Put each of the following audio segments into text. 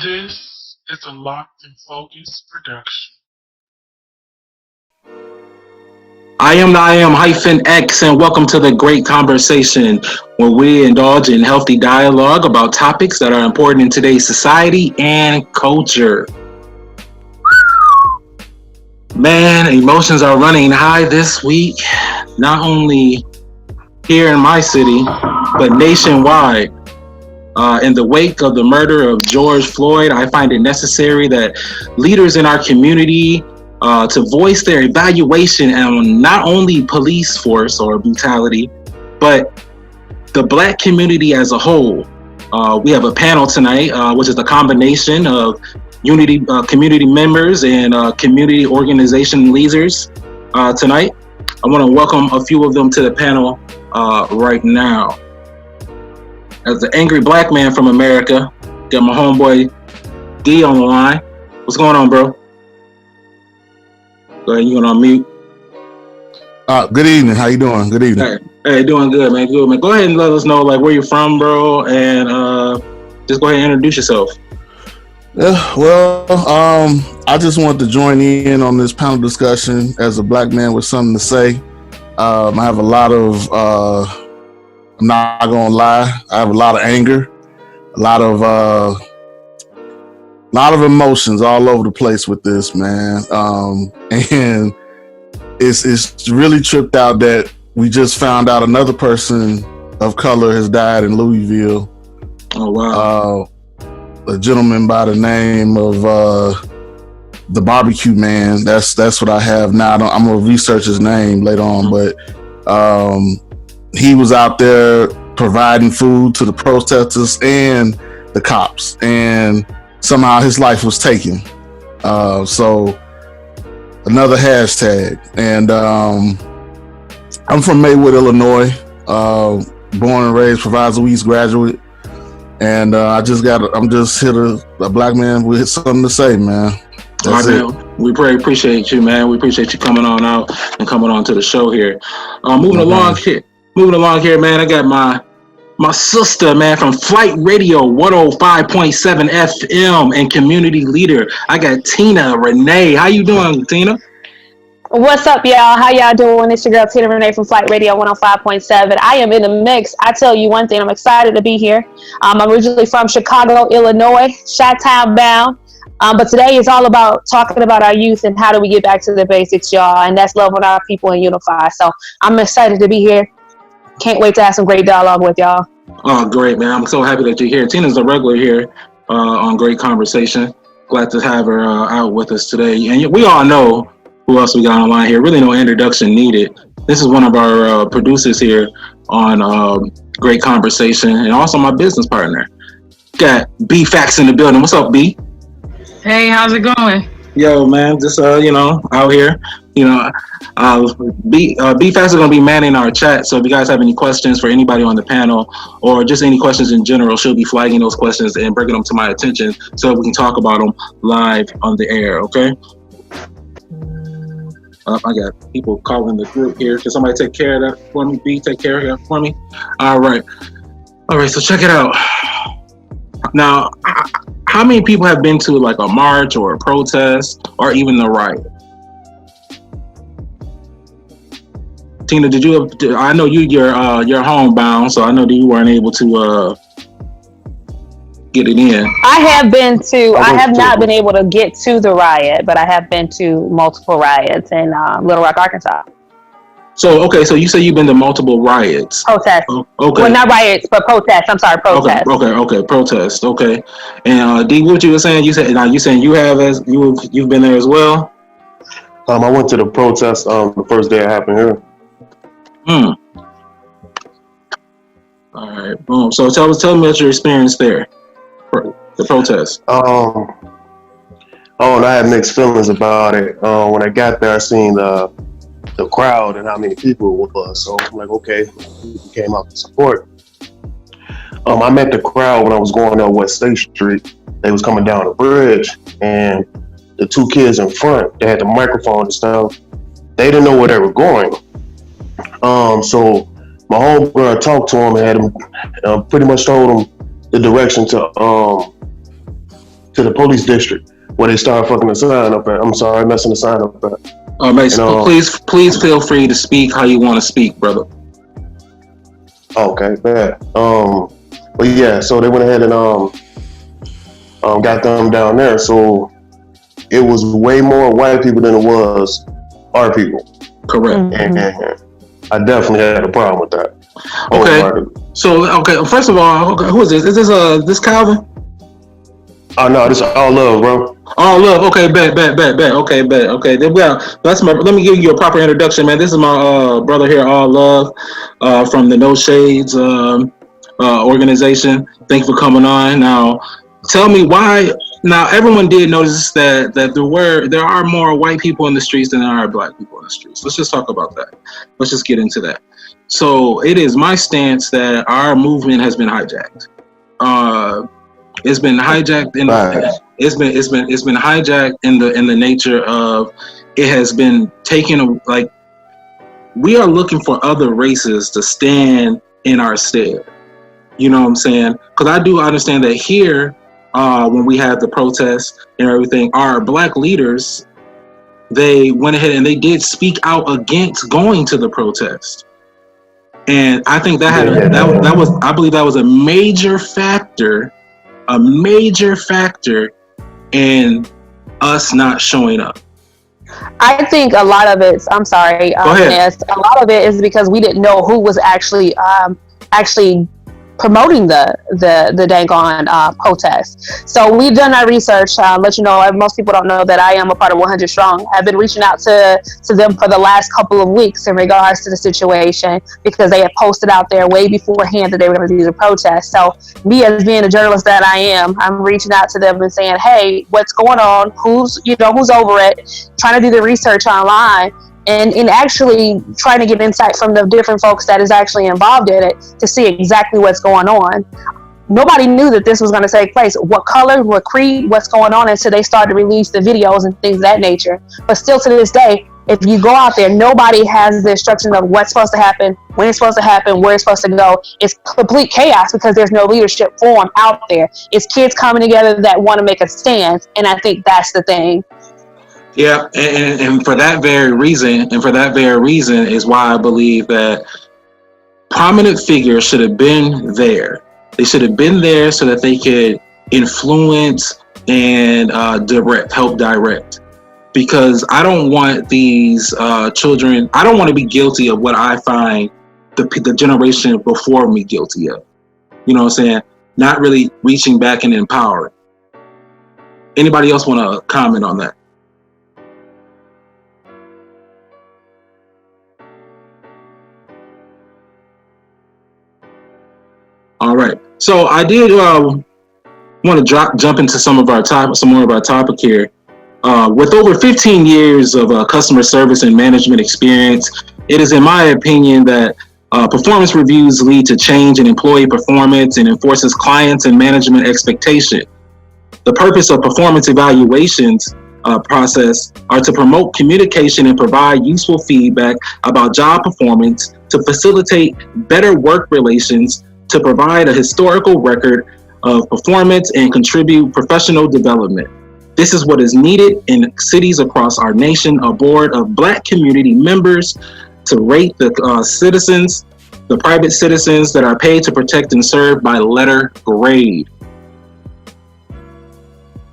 This is a Locked and Focused production. I am hyphen X, and welcome to the Great Conversation, where we indulge in healthy dialogue about topics that are important in today's society and culture. Man, emotions are running high this week, not only here in my city, but nationwide. In the wake of the murder of George Floyd, I find it necessary that leaders in our community to voice their evaluation on not only police force or brutality, but the Black community as a whole. We have a panel tonight, which is a combination of unity community members and community organization leaders. Tonight, I want to welcome a few of them to the panel right now. As the angry Black man from America, got my homeboy D on the line. What's going on, bro? Go ahead, you going on mute. Good evening. How you doing? Good evening. Hey, doing good, man. Good, man. Go ahead and let us know like where you're from, bro, and just go ahead and introduce yourself. Yeah, well, I just wanted to join in on this panel discussion as a Black man with something to say. I have a lot of, I'm not gonna lie, I have a lot of anger, a lot of emotions all over the place with this, man. And it's really tripped out that we just found out another person of color has died in Louisville. Oh wow! A gentleman by the name of the Barbecue Man. That's what I have now. I'm gonna research his name later on, but he was out there providing food to the protesters and the cops, and somehow his life was taken. So another hashtag. And I'm from Maywood, Illinois. Born and raised Proviso East graduate. And I'm just here a Black man with something to say, man. That's it. Man. We appreciate you, man. We appreciate you coming on out and coming on to the show here. Moving along here, man. I got my sister, man, from Flight Radio 105.7 FM and community leader. I got Tina Renee. How you doing, Tina? What's up, y'all? How y'all doing? It's your girl Tina Renee from Flight Radio 105.7. I am in the mix. I tell you one thing, I'm excited to be here. I'm originally from Chicago, Illinois, Chi-Town bound. But today is all about talking about our youth and how do we get back to the basics, y'all. And that's loving our people and unify. So I'm excited to be here. Can't wait to have some great dialogue with y'all. Oh, great, man. I'm so happy that you're here. Tina's a regular here on Great Conversation. Glad to have her out with us today. And we all know who else we got online here. Really no introduction needed. This is one of our producers here on Great Conversation, and also my business partner. Got B Facts in the building. What's up, B? Hey, how's it going? Yo, man, just out here. B Facts are gonna be manning our chat. So if you guys have any questions for anybody on the panel, or just any questions in general, she'll be flagging those questions and bringing them to my attention so we can talk about them live on the air. Okay. I got people calling the group here. Can somebody take care of that for me? B, take care of that for me. All right. So check it out. Now, how many people have been to like a march or a protest or even the riot? Tina, did you? I know you're homebound, so I know that you weren't able to get it in. I have not been able to get to the riot, but I have been to multiple riots in Little Rock, Arkansas. So you say you've been to multiple riots. Protests. Oh, okay. Well, not riots, but protests. I'm sorry, protests. Okay, protests. Okay. And D, what you were saying? You saying you've been there as well? I went to the protest the first day it happened here. All right, boom. So tell me about your experience there, the protest. And I had mixed feelings about it. When I got there, I seen the crowd and how many people it was. So I'm like, okay, people came out to support. I met the crowd when I was going down West State Street. They was coming down the bridge, and the two kids in front, they had the microphone and stuff. They didn't know where they were going. So my homegirl talked to him and had him pretty much told him the direction to to the police district where they started fucking the sign up at. I'm sorry, messing the sign up at. Mate, please feel free to speak how you want to speak, brother. Okay, bad. But yeah, so they went ahead and got them down there. So it was way more white people than it was our people. Correct. And I definitely had a problem with that. Okay. So first of all, who is this? Is this Calvin? Oh no, this is all love, bro. All love. Okay, bet. Okay, bet. Okay, then let me give you a proper introduction, man. This is my brother here, all love, from the No Shades organization. Thanks for coming on. Now, tell me why. Now, everyone did notice that there are more white people in the streets than there are black people in the streets. Let's just talk about that. Let's just get into that. So it is my stance that our movement has been hijacked. It's been hijacked it's been hijacked in the nature of it has been taken, like, we are looking for other races to stand in our stead. You know what I'm saying? Because I do understand that here, when we had the protests and everything, our black leaders, they went ahead and they did speak out against going to the protest. And I think I believe that was a major factor in us not showing up. I think a lot of it's, I'm sorry, yes, a lot of it is because we didn't know who was actually promoting the dang on protest. So we've done our research. Let you know, most people don't know that I am a part of 100 Strong. I've been reaching out to them for the last couple of weeks in regards to the situation because they had posted out there way beforehand that they were going to do the protest. So me, as being a journalist that I am, I'm reaching out to them and saying, hey, what's going on? Who's over it? Trying to do the research online. And actually trying to get insight from the different folks that is actually involved in it to see exactly what's going on. Nobody knew that this was going to take place. What color, what creed, what's going on until they started to release the videos and things of that nature. But still to this day, if you go out there, nobody has the instruction of what's supposed to happen, when it's supposed to happen, where it's supposed to go. It's complete chaos because there's no leadership form out there. It's kids coming together that want to make a stand. And I think that's the thing. Yeah, and for that very reason is why I believe that prominent figures should have been there. They should have been there so that they could influence and help direct. Because I don't want these children, I don't want to be guilty of what I find the generation before me guilty of. You know what I'm saying? Not really reaching back and empowering. Anybody else want to comment on that? All right. So I did want to jump into some more of our topic here. With over 15 years of customer service and management experience, it is in my opinion that performance reviews lead to change in employee performance and enforces clients and management expectation. The purpose of performance evaluations process are to promote communication and provide useful feedback about job performance, to facilitate better work relations, to provide a historical record of performance and contribute professional development. This is what is needed in cities across our nation, a board of Black community members to rate the citizens, the private citizens that are paid to protect and serve by letter grade.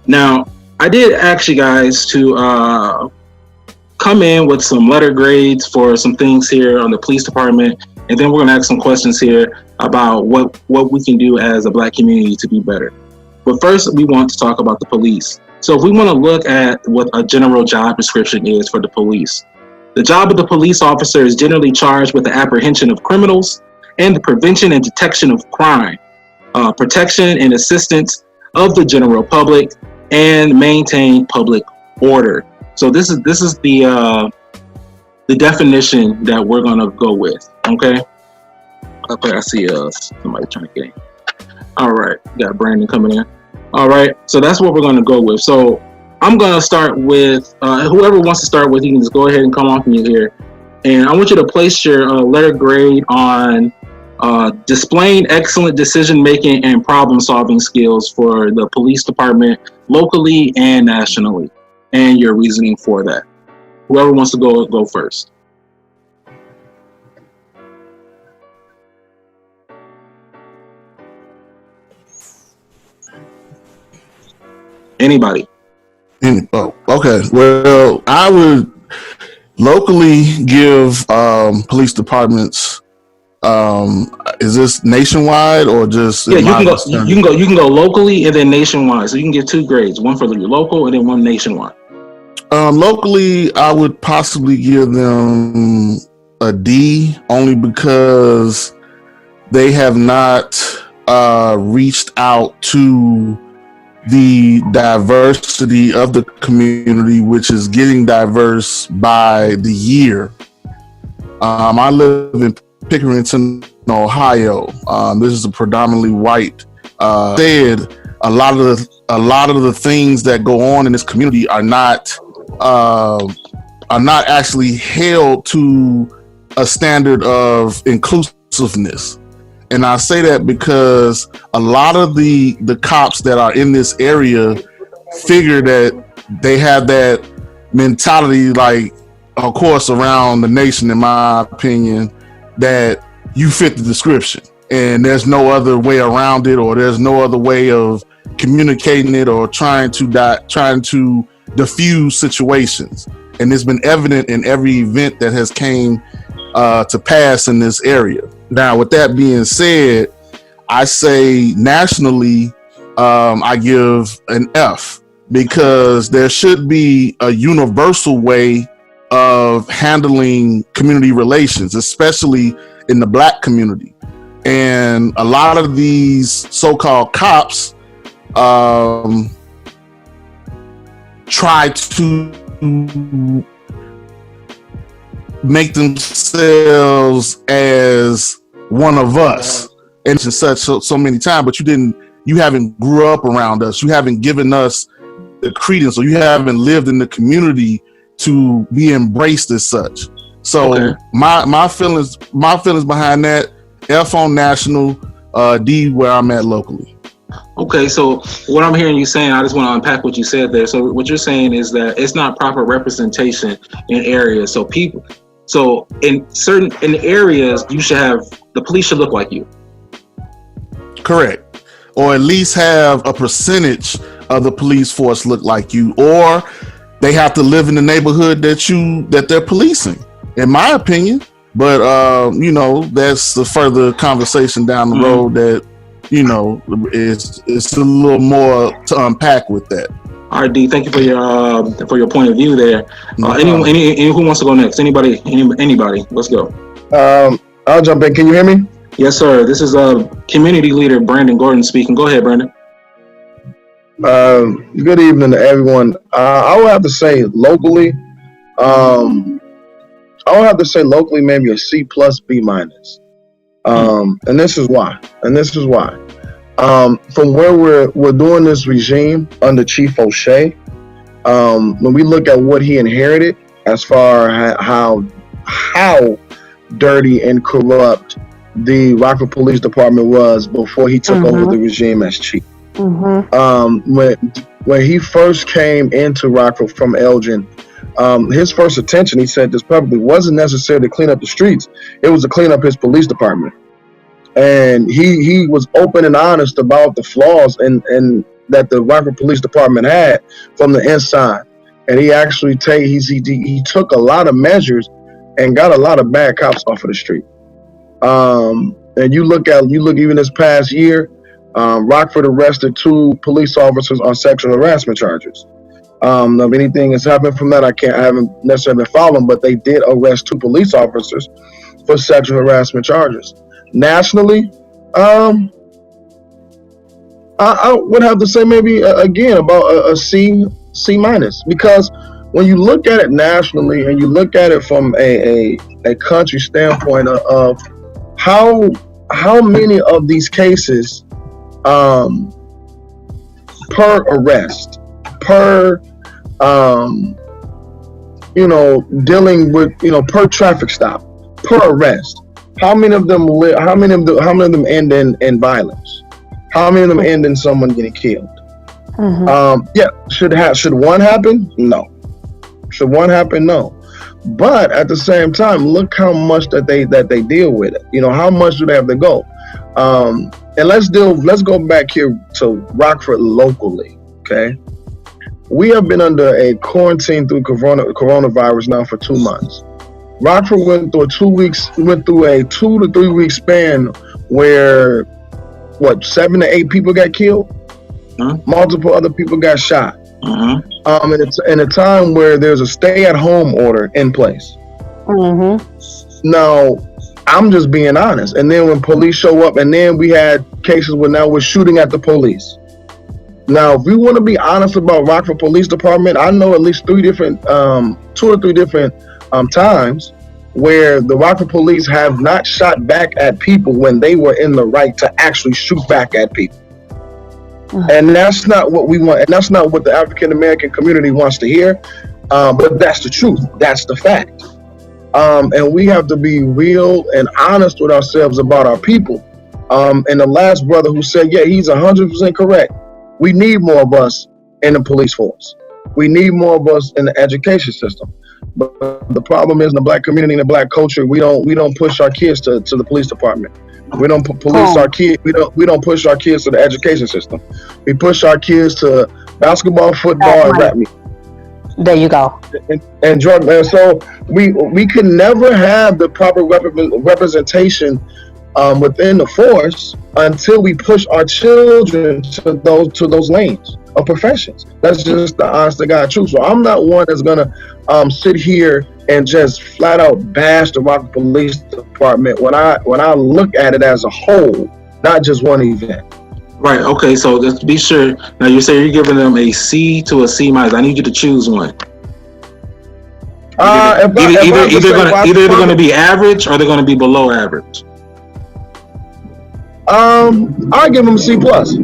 Now, I did ask you guys to come in with some letter grades for some things here on the police department, and then we're going to ask some questions here about what we can do as a Black community to be better. But first, we want to talk about the police. So if we want to look at what a general job description is for the police, the job of the police officer is generally charged with the apprehension of criminals and the prevention and detection of crime, protection and assistance of the general public, and maintain public order. So this is the definition that we're gonna go with. Okay, I see somebody trying to get in. All right, got Brandon coming in. All right, so that's what we're gonna go with. So I'm gonna start with whoever wants to start with. You can just go ahead and come off mute here, and I want you to place your letter grade on Displaying excellent decision-making and problem-solving skills for the police department locally and nationally, and your reasoning for that. Whoever wants to go first. Anybody? Oh, okay. Well, I would locally give police departments. Is this nationwide or just? Yeah, you can go locally and then nationwide. So you can get 2 grades, one for the local and then one nationwide. Locally, I would possibly give them a D, only because they have not reached out to the diversity of the community, which is getting diverse by the year. I live in Pickerington, Ohio. This is a predominantly white. Said a lot of the things that go on in this community are not actually held to a standard of inclusiveness. And I say that because a lot of the cops that are in this area figure that they have that mentality, like, of course, around the nation, in my opinion, that you fit the description and there's no other way around it, or there's no other way of communicating it or trying to diffuse situations. And it's been evident in every event that has came to pass in this area. Now, with that being said, I say nationally, I give an F, because there should be a universal way of handling community relations, especially in the Black community. And a lot of these so-called cops try to make themselves as one of us and such so many times, but you haven't grew up around us. You haven't given us the credence, or you haven't lived in the community to be embraced as such. So okay. my feelings behind that, F on national, D where I'm at locally. Okay, so what I'm hearing you saying, I just want to unpack what you said there. So what you're saying is that it's not proper representation in areas. So in areas, the police should look like you. Correct. Or at least have a percentage of the police force look like you, or they have to live in the neighborhood that they're policing, in my opinion. But that's the further conversation down the road that it's a little more to unpack with that. All right, D, thank you for your point of view there. Any who wants to go next? Anybody? Let's go. I'll jump in. Can you hear me? Yes, sir. This is community leader Brandon Gordon speaking. Go ahead, Brandon. Good evening to everyone. I would have to say locally, maybe a C plus, B minus. And this is why. From where we're doing this regime under Chief O'Shea, when we look at what he inherited, as far as how dirty and corrupt the Rockford Police Department was before he took over the regime as chief. When he first came into Rockford from Elgin, his first intention, he said this publicly, wasn't necessarily to clean up the streets. It was to clean up his police department. And he was open and honest about the flaws and that the Rockford Police Department had from the inside. And he actually he took a lot of measures and got a lot of bad cops off of the street. And you look even this past year, Rockford arrested 2 police officers on sexual harassment charges. If anything has happened from that, I haven't necessarily been following, but they did arrest 2 police officers for sexual harassment charges. Nationally, I would have to say maybe again about a C minus, because when you look at it nationally and you look at it from a country standpoint of how many of these cases per arrest, per dealing with per traffic stop, per arrest, How many of them live? How many of them end in violence? How many of them end in someone getting killed? Yeah, should one happen? No. Should one happen? No. But at the same time, look how much that they deal with it. You know, how much do they have to go? And let's go back here to Rockford locally. Okay, we have been under a quarantine through coronavirus now for 2 months. Rockford went through a 2 to 3 week span where 7 to 8 people got killed, multiple other people got shot. And it's in a time where there's a stay-at-home order in place. Now, I'm just being honest. And then when police show up, and then we had cases where now we're shooting at the police. Now, if we want to be honest about Rockford Police Department, I know at least 2 or 3 different times where the Rockford Police have not shot back at people when they were in the right to actually shoot back at people. And that's not what we want, and that's not what the African American community wants to hear. But that's the truth. That's the fact. And we have to be real and honest with ourselves about our people. And the last brother who said, yeah, he's 100% correct. We need more of us in the police force. We need more of us in the education system. But the problem is in the black community, in the black culture, we don't push our kids to the police department. We don't police our kids. We don't push our kids to the education system. We push our kids to basketball, football, and rap music. There you go. And drug. And so we can never have the proper representation within the force until we push our children to those lanes of professions. That's just the honest to God truth. So I'm not one that's gonna sit here and just flat out bash the Rockford Police Department when I look at it as a whole, not just one event. Right. Okay. So just be sure. Now you say you're giving them a C to a C minus. I need you to choose one. Either they're going to be average or they're going to be below average. I give them a C plus.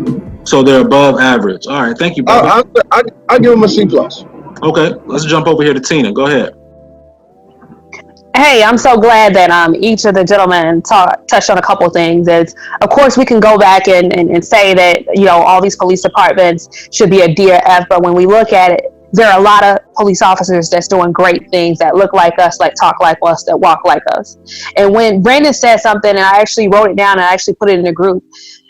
So they're above average. All right. Thank you, brother. I give them a C plus. Okay. Let's jump over here to Tina. Go ahead. Hey, I'm so glad that each of the gentlemen touched on a couple things. Of course, we can go back and say that, you know, all these police departments should be a D or F, but when we look at it, there are a lot of police officers that's doing great things, that look like us, that talk like us, that walk like us. And when Brandon said something, and I actually wrote it down and I actually put it in a group,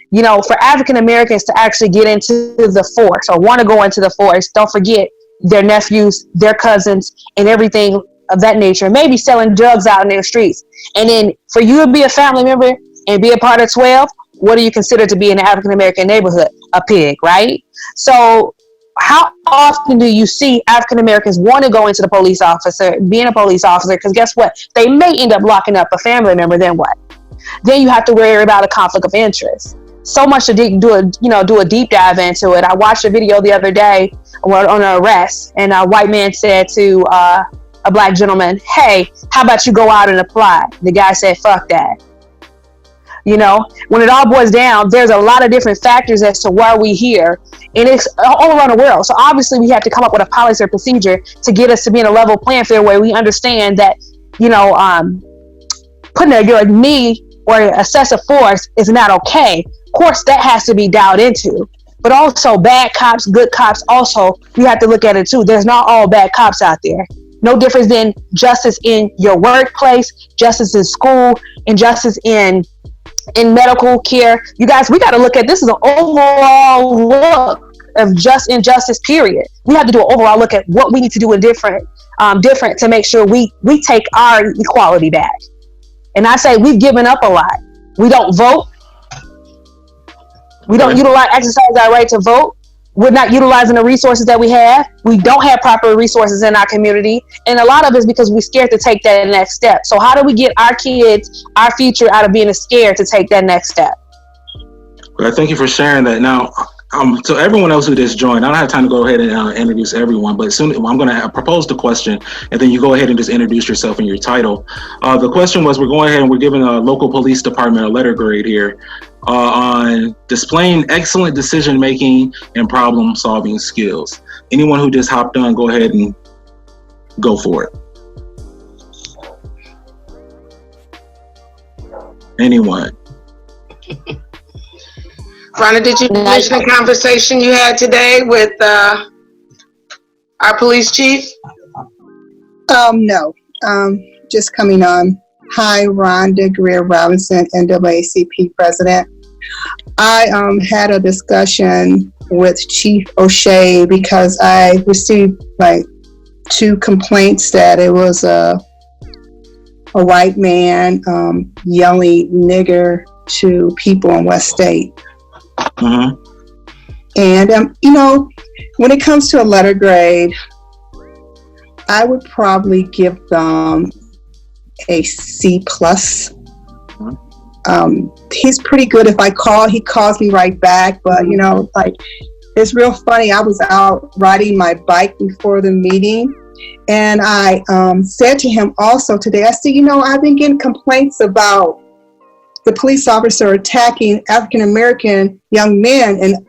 you know, for African Americans to actually get into the force or want to go into the force, don't forget their nephews, their cousins, and everything of that nature, maybe selling drugs out in their streets. And then for you to be a family member and be a part of 12, what do you consider to be in an African American neighborhood? A pig, right? So how often do you see African Americans want to go into the police officer, being a police officer? Because guess what? They may end up locking up a family member. Then what? Then you have to worry about a conflict of interest. So much to do a deep dive into it. I watched a video the other day on an arrest, and a white man said to a black gentleman, hey, how about you go out and apply? The guy said, fuck that. You know, when it all boils down, there's a lot of different factors as to why we here, and it's all around the world. So obviously we have to come up with a policy or procedure to get us to be in a level playing field where we understand that, you know, putting your knee or excessive force is not okay. Of course, that has to be dialed into. But also bad cops, good cops, also, we have to look at it too. There's not all bad cops out there. No difference than justice in your workplace, justice in school, and justice in medical care. You guys, we got to look at this as an overall look of just injustice, period. We have to do an overall look at what we need to do in different to make sure we take our equality back. And I say we've given up a lot. We don't vote. We don't exercise our right to vote. We're not utilizing the resources that we have. We don't have proper resources in our community. And a lot of it is because we're scared to take that next step. So how do we get our kids, our future out of being scared to take that next step? Well, thank you for sharing that. Now, to everyone else who just joined, I don't have time to go ahead and introduce everyone, but soon I'm going to propose the question, and then you go ahead and just introduce yourself and your title. The question was, we're going ahead and we're giving a local police department a letter grade here on displaying excellent decision-making and problem-solving skills. Anyone who just hopped on, go ahead and go for it. anyone. Rhonda, did you mention a conversation you had today with our police chief? No. Just coming on. Hi, Rhonda Greer Robinson, NAACP president. I had a discussion with Chief O'Shea because I received like 2 complaints that it was a white man yelling nigger to people in West State. Mm-hmm. And, when it comes to a letter grade, I would probably give them a C+. He's pretty good. If I call, he calls me right back. But, it's real funny. I was out riding my bike before the meeting. And I said to him also today, I said, I've been getting complaints about the police officer attacking African-American young men in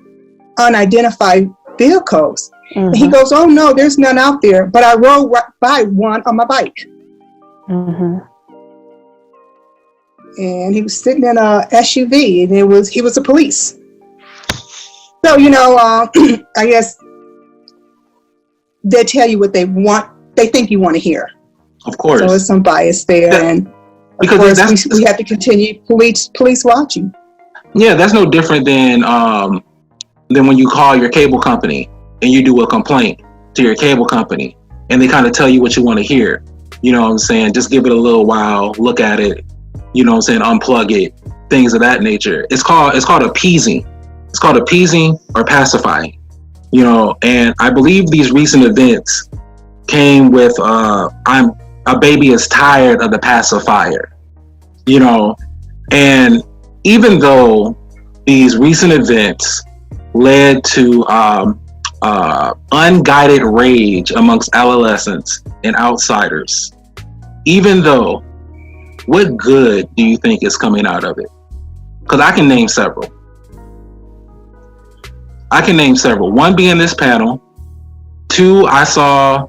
unidentified vehicles. Mm-hmm. And he goes, oh, no, there's none out there. But I rode right by one on my bike. Mm-hmm. And he was sitting in a SUV, and he was a police. So, I guess they tell you what they think you want to hear. Of course. So there's some bias there. Yeah. And of course, we have to continue police watching. Yeah, that's no different than when you call your cable company and you do a complaint to your cable company and they kind of tell you what you want to hear. You know what I'm saying? Just give it a little while, look at it, unplug it, things of that nature. It's called appeasing. It's called appeasing or pacifying. And I believe these recent events came with a baby is tired of the pacifier. And even though these recent events led to unguided rage amongst adolescents and outsiders, even though, what good do you think is coming out of it? Because I can name several. One being this panel. 2, I saw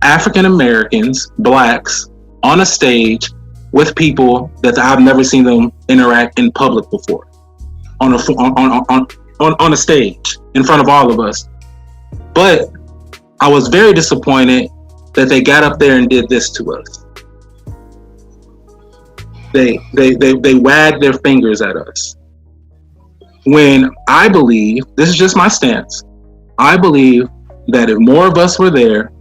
African Americans, blacks, on a stage with people that I've never seen them interact in public before. On a stage in front of all of us. But I was very disappointed that they got up there and did this to us. They wagged their fingers at us. When I believe, this is just my stance, I believe that if more of us were there,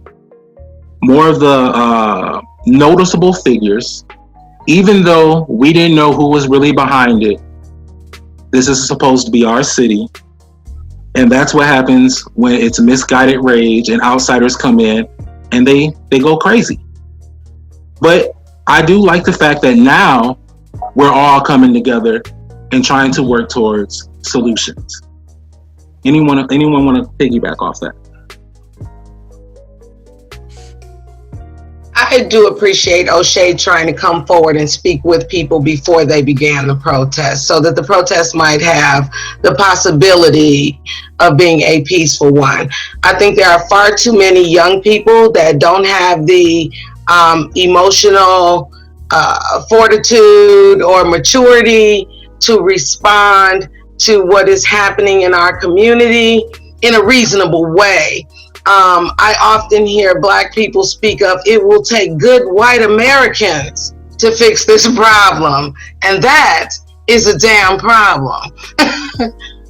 more of the noticeable figures, even though we didn't know who was really behind it, this is supposed to be our city. And that's what happens when it's misguided rage and outsiders come in and they go crazy. But I do like the fact that now we're all coming together and trying to work towards solutions. Anyone want to piggyback off that? I do appreciate O'Shea trying to come forward and speak with people before they began the protest so that the protest might have the possibility of being a peaceful one. I think there are far too many young people that don't have the emotional fortitude or maturity to respond to what is happening in our community in a reasonable way. I often hear Black people speak of, it will take good white Americans to fix this problem. And that is a damn problem.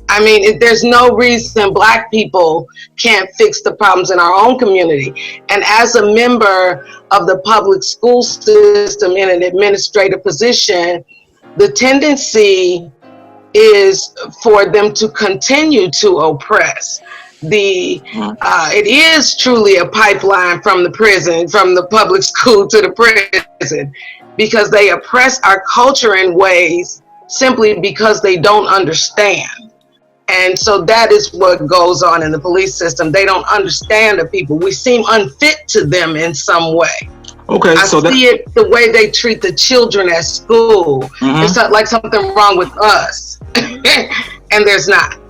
I mean, there's no reason Black people can't fix the problems in our own community. And as a member of the public school system in an administrative position, the tendency is for them to continue to oppress. It is truly a pipeline from the prison, from the public school to the prison, because they oppress our culture in ways simply because they don't understand. And so that is what goes on in the police system. They don't understand the people. We seem unfit to them in some way. Okay, I see it the way they treat the children at school. Mm-hmm. It's like something wrong with us, and there's not.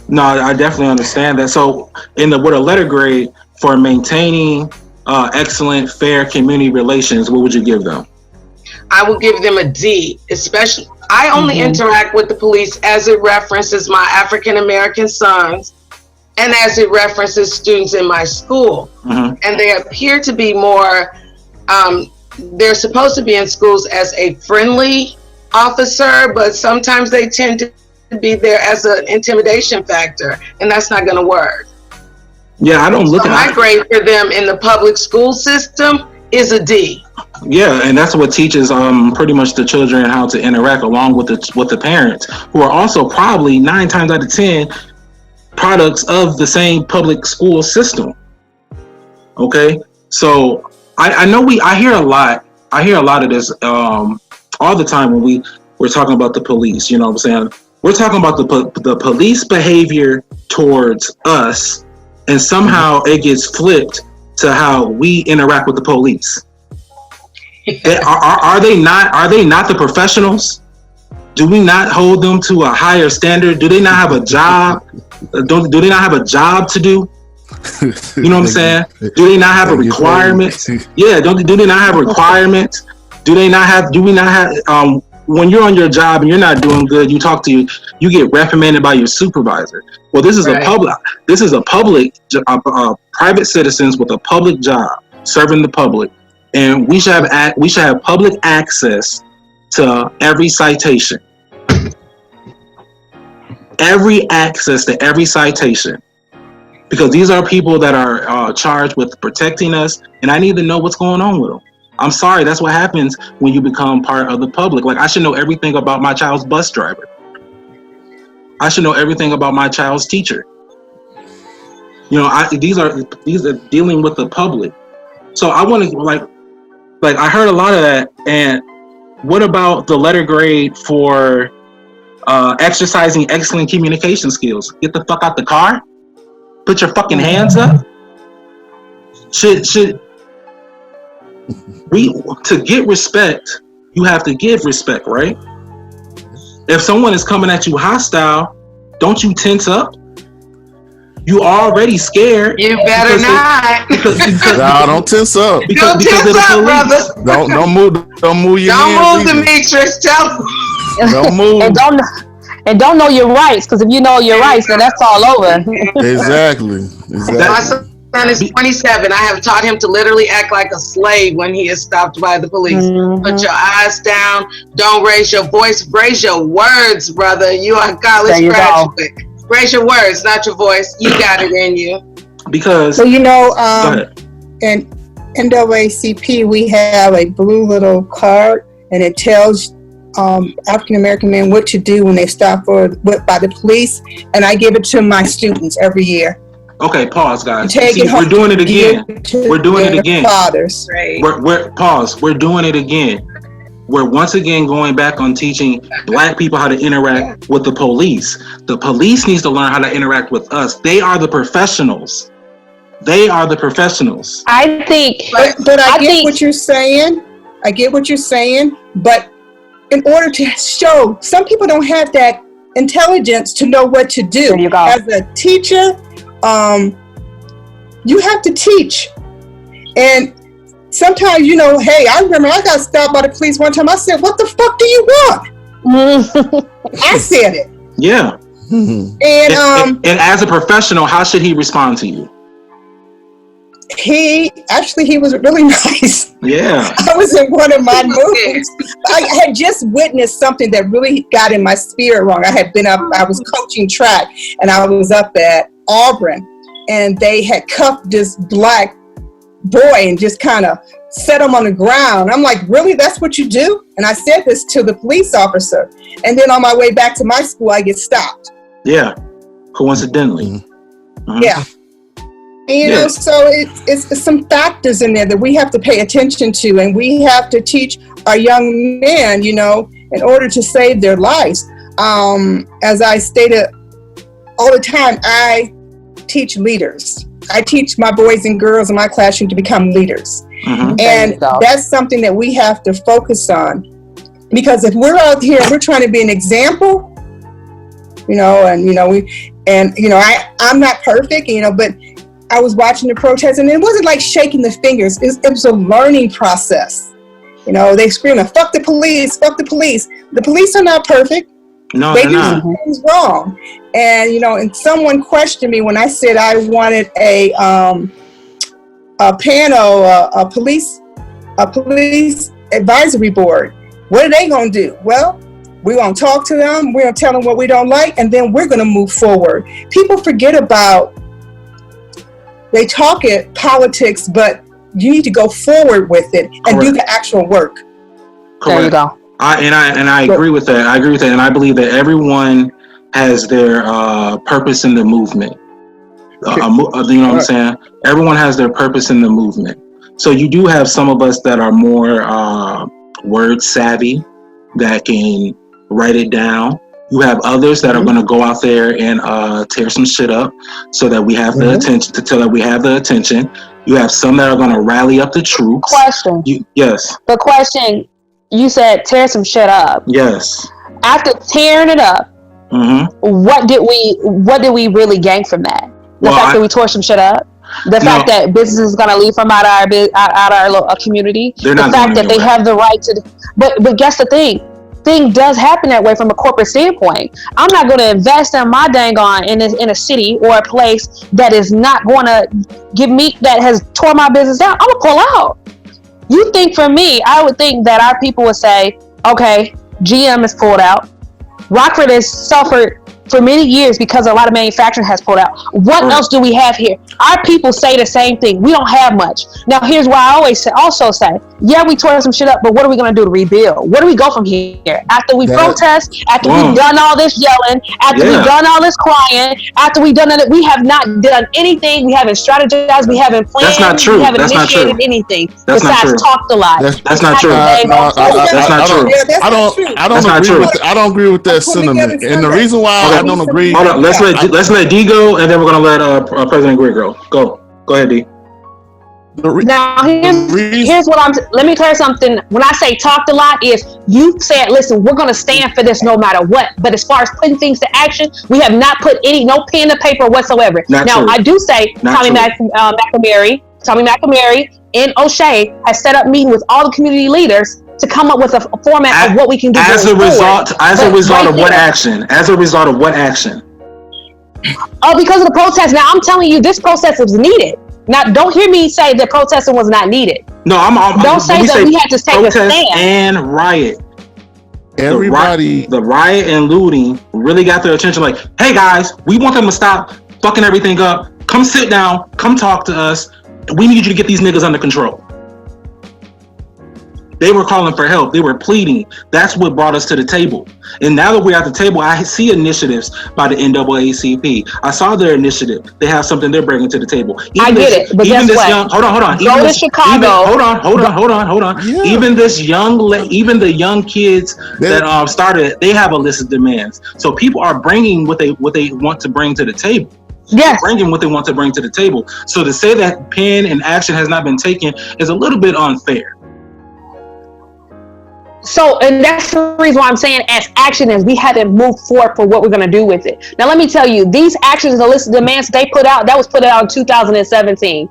No, I definitely understand that. So, with a letter grade for maintaining excellent, fair community relations, what would you give them? I will give them a D, especially I only interact with the police as it references my African American sons and as it references students in my school. And they appear to be more, they're supposed to be in schools as a friendly officer, but sometimes they tend to be there as an intimidation factor, and that's not going to work. Yeah, I don't look at my grade for them in the public school system is a D. Yeah, and that's what teaches pretty much the children how to interact along with the parents, who are also probably 9 times out of 10 products of the same public school system. Okay, so I know I hear a lot of this all the time when we're talking about the police. You know what I'm saying? We're talking about the police behavior towards us, and somehow it gets flipped to how we interact with the police. Are they not the professionals? Do we not hold them to a higher standard? Do they not have a job? Do they not have a job to do? You know what I'm saying? Do they not have a requirement? Yeah, do they not have requirements? Do we not have when you're on your job and you're not doing good, you get reprimanded by your supervisor. Well, this is a public private citizens with a public job serving the public, and we should have public access to every citation. Every access to every citation, because these are people that are charged with protecting us, and I need to know what's going on with them. I'm sorry, that's what happens when you become part of the public. Like, I should know everything about my child's bus driver. I should know everything about my child's teacher. You know, these are dealing with the public. So I want to like I heard a lot of that. And what about the letter grade for exercising excellent communication skills? Get the fuck out the car. Put your fucking hands up. Should to get respect, you have to give respect, right? If someone is coming at you hostile, don't you tense up? You already scared. You better not. No, don't tense up. Don't tense up, brother. Don't move your hands. Don't move, Demetrius. Don't move. And don't know your rights, because if you know your rights, then that's all over. Exactly. My son is 27. I have taught him to literally act like a slave when he is stopped by the police. Put your eyes down. Don't raise your voice. Raise your words, brother. You are a college graduate. Raise your words, not your voice. You got it in you. Because so in NAACP we have a blue little card, and it tells African American men what to do when they stop by the police, and I give it to my students every year. Okay, pause, guys. We're doing it again. We're doing it again. Fathers, right? We're doing it again. We're once again going back on teaching Black people how to interact with the police. The police needs to learn how to interact with us. They are the professionals. I think, but I get what you're saying. I get what you're saying, but in order to show, some people don't have that intelligence to know what to do. There you go. As a teacher, you have to teach. And sometimes, hey, I remember I got stopped by the police one time. I said, "What the fuck do you want?" I said it. Yeah. And as a professional, how should he respond to you? He was really nice. Yeah. I was in one of my movies. I had just witnessed something that really got in my spirit wrong. I was coaching track, and I was up at Auburn, and they had cuffed this Black boy and just kind of set him on the ground. I'm like, really? That's what you do? And I said this to the police officer. And then on my way back to my school, I get stopped. Yeah. Coincidentally. Yeah. And so it's some factors in there that we have to pay attention to, and we have to teach our young men, in order to save their lives. As I stated all the time, I teach leaders. I teach my boys and girls in my classroom to become leaders. And that's something that we have to focus on, because if we're out here, we're trying to be an example, I'm not perfect, but I was watching the protest, and it wasn't like shaking the fingers. It was a learning process. You know, they screaming, fuck the police, fuck the police. The police are not perfect. No, They they're do not. some things wrong. And, you know, and someone questioned me when I said I wanted a panel, a police advisory board. What are they going to do? Well, we're going to talk to them. We're going to tell them what we don't like, and then we're going to move forward. People forget about, they talk it politics, but you need to go forward with it and do the actual work. Correct. There you go. I agree with that. I agree with that, and I believe that everyone has their purpose in the movement. You know what I'm saying? Everyone has their purpose in the movement. So you do have some of us that are more word savvy, that can write it down. You have others that are going to go out there and tear some shit up, so that we have the attention. To tell that we have the attention. You have some that are going to rally up the troops. Question. Yes. The question, you said tear some shit up. Yes. After tearing it up, what did we really gain from that? The fact that we tore some shit up. The fact that business is going to leave from out our community. The fact that they have the right to. But guess the thing does happen that way from a corporate standpoint. I'm not going to invest in my dang on in a city or a place that is not going to give me, that has tore my business down. I'm going to pull out. You think for me, I would think that our people would say, okay, GM is pulled out. Rockford has suffered for many years because a lot of manufacturing has pulled out. What else do we have here? Our people say the same thing. We don't have much. Now, here's why I always say, yeah, we tore some shit up, but what are we going to do to rebuild? Where do we go from here? After we protest, after we've done all this yelling, after we've done all this crying, after we've done it, we have not done anything. We haven't strategized. We haven't planned. That's not true. We haven't initiated anything besides talked a lot. That's not true. That's not true. I don't agree with that sentiment. And the reason why I don't agree. Hold on. Let's let D go, and then we're gonna let President Greer go. Go ahead, D. Now here's what let me clear something. When I say talked a lot, is you said, listen, we're going to stand for this no matter what. But as far as putting things to action, we have not put no pen to paper whatsoever. I do say Tommy McNamara and O'Shea has set up meeting with all the community leaders to come up with a format of what we can do as a result of what action? Oh, because of the protest. Now I'm telling you, this protest was needed. Now, don't hear me say that protesting was not needed. No, don't say that we had to take a stand. And riot. Everybody, the riot and looting really got their attention. Like, hey guys, we want them to stop fucking everything up. Come sit down. Come talk to us. We need you to get these niggas under control. They were calling for help. They were pleading. That's what brought us to the table. And now that we're at the table, I see initiatives by the NAACP. I saw their initiative. They have something they're bringing to the table. I get it, but guess what? Hold on. Go to Chicago. Hold on. Yeah. Even the young kids that started, they have a list of demands. So people are bringing what they want to bring to the table. Yes. Bringing what they want to bring to the table. So to say that pen and action has not been taken is a little bit unfair. So, and that's the reason why I'm saying as action is we haven't moved forward for what we're going to do with it. Now, let me tell you, these actions, the list of demands they put out, that was put out in 2017.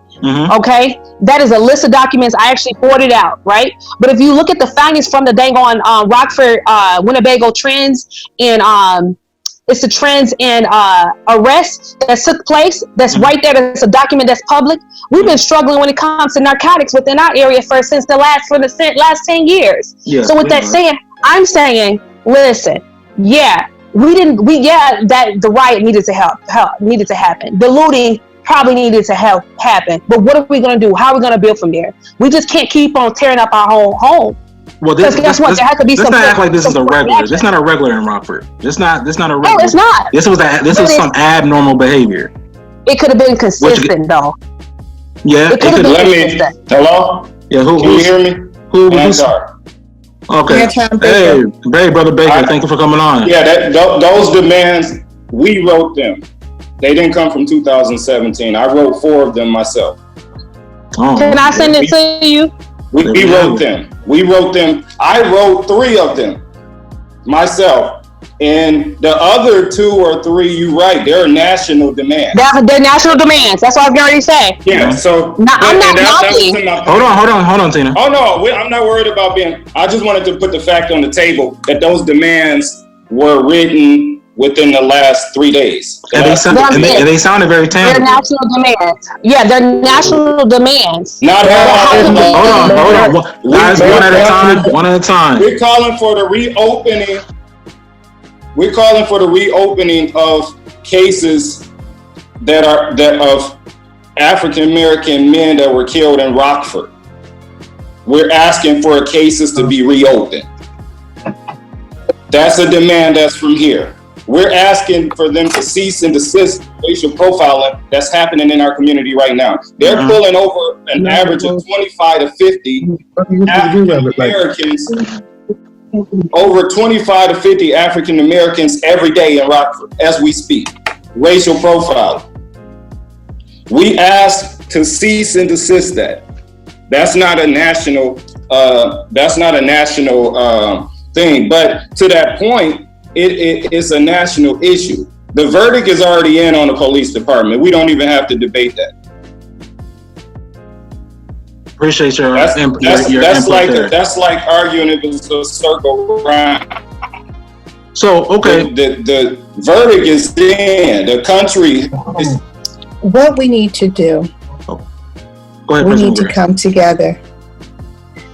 Okay? That is a list of documents. I actually forwarded out, right? But if you look at the findings from the dang on Rockford, Winnebago trends in it's the trends in arrests that took place. That's right there. That's a document that's public. We've been struggling when it comes to narcotics within our area for the last 10 years. Yeah, so with that saying, I'm saying, listen, that the riot needed to happen. The looting probably needed to happen. But what are we going to do? How are we going to build from there? We just can't keep on tearing up our whole home. Well, there has to be some. Let's not act like this is a regular. This is not a regular in Rockford. This not a regular. No, it's not. This was some abnormal behavior. It could have been consistent, though. Yeah, it could have been consistent. Hello. Yeah, can you hear me? Okay. Hey, brother Baker, thank you for coming on. Yeah, those demands, we wrote them. They didn't come from 2017. I wrote 4 of them myself. Oh, can I send it to you? We wrote them. I wrote 3 of them myself. And the other 2 or 3, you're right, they're national demands. They're national demands. That's what I was going to say. Yeah, so I'm not knocking. Hold on, Tina. Oh no, I'm not worried about being. I just wanted to put the fact on the table that those demands were written within the last 3 days. And they sounded very tangible. They're national demands. Yeah, they're national demands. Not hold on. Guys, one at a time. We're calling for the reopening. We're calling for the reopening of cases that of African American men that were killed in Rockford. We're asking for cases to be reopened. That's a demand that's from here. We're asking for them to cease and desist racial profiling that's happening in our community right now. They're pulling over an average of 25 to 50 African Americans. Over 25 to 50 African Americans every day in Rockford as we speak. Racial profiling. We ask to cease and desist that. That's not a national thing. But to that point, it's a national issue. The verdict is already in on the police department. We don't even have to debate that. Appreciate your input there. That's like arguing if it's a circle around. So, okay. The verdict is in. The country is. What we need to do, Go ahead, we need to come together.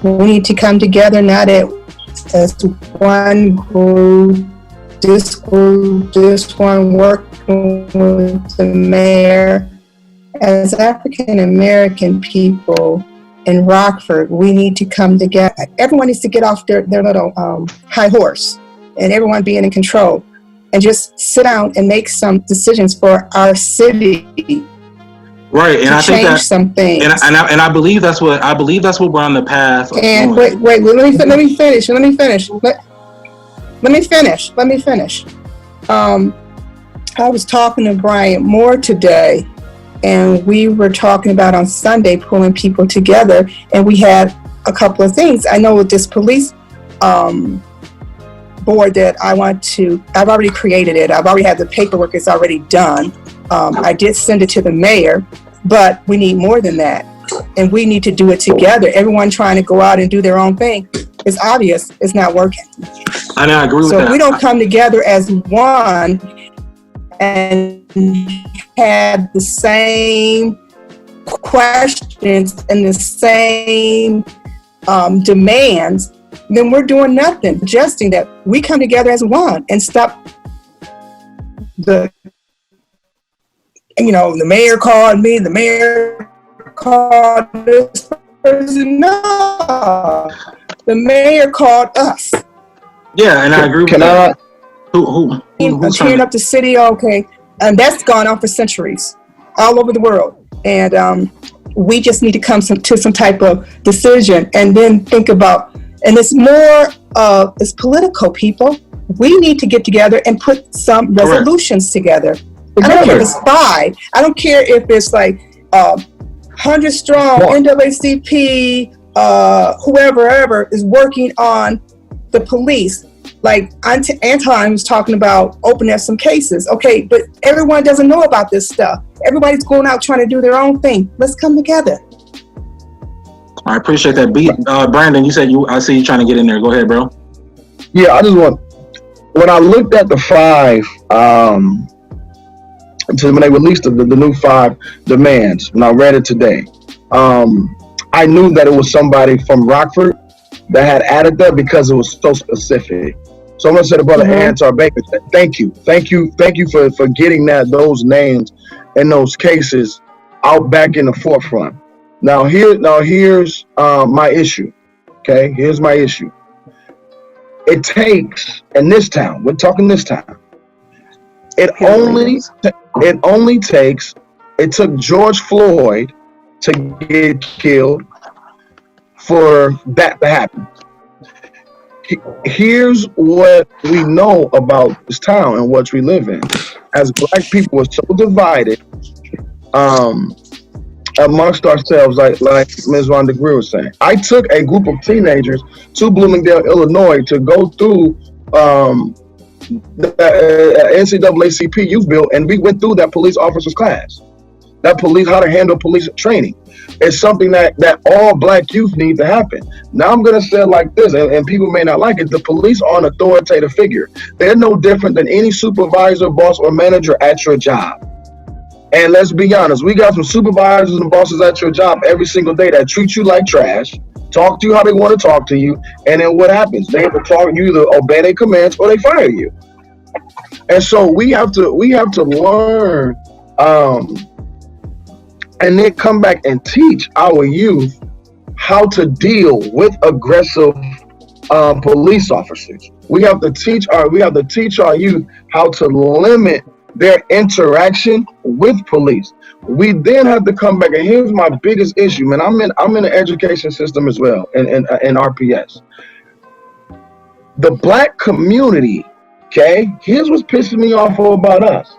We need to come together, not as one group, this one working with the mayor. As African American people in Rockford, we need to come together. Everyone needs to get off their little high horse and everyone being in control and just sit down and make some decisions for our city. Right, and I think that some things. And I believe that's what we're on the path. And wait, let me finish. Let me finish. I was talking to Brian Moore today, and we were talking about on Sunday pulling people together, and we had a couple of things. I know with this police board that I've already created it. I've already had the paperwork. It's already done. I did send it to the mayor, but we need more than that. And we need to do it together. Everyone trying to go out and do their own thing, it's obvious it's not working. And I agree with that. So if we don't come together as one and have the same questions and the same demands, then we're doing nothing. Suggesting that we come together as one and stop the mayor called me, the mayor called this person. No, the mayor called us. Yeah, and I agree with that. Who's tearing up the city? Okay, and that's gone on for centuries, all over the world. And we just need to come to some type of decision, and then think about. And it's more it's political, people. We need to get together and put some resolutions together. I don't care if it's 5. I don't care if it's like 100 strong, NAACP, whoever is working on the police. Like Anton was talking about opening up some cases. Okay, but everyone doesn't know about this stuff. Everybody's going out trying to do their own thing. Let's come together. I appreciate that. Brandon, you said I see you trying to get in there. Go ahead, bro. Yeah, when I looked at the 5, when they released the new 5 demands, when I read it today, I knew that it was somebody from Rockford that had added that because it was so specific. So I'm going to say to Brother Antar Baker, thank you for getting those names and those cases out back in the forefront. Now here's my issue. Okay, here's my issue. It takes in this town. We're talking this town. It took George Floyd to get killed for that to happen. Here's what we know about this town and what we live in. As Black people, we're so divided amongst ourselves, like Ms. Rhonda Greer was saying. I took a group of teenagers to Bloomingdale, Illinois to go through NCAACP youth bill, and we went through that police officers class. That police, how to handle police training. It's something that all black youth need to happen. Now I'm gonna say it like this, and people may not like it. The police are an authoritative figure. They're no different than any supervisor, boss, or manager at your job. And let's be honest, we got some supervisors and bosses at your job every single day that treat you like trash, talk to you how they want to talk to you, and then what happens? They have to talk, you either obey their commands or they fire you. And so we have to learn and then come back and teach our youth how to deal with aggressive police officers. We have to teach our youth how to limit their interaction with police. We then have to come back, and here's my biggest issue, man. I'm in the education system as well, in RPS. The black community, okay? Here's what's pissing me off about us.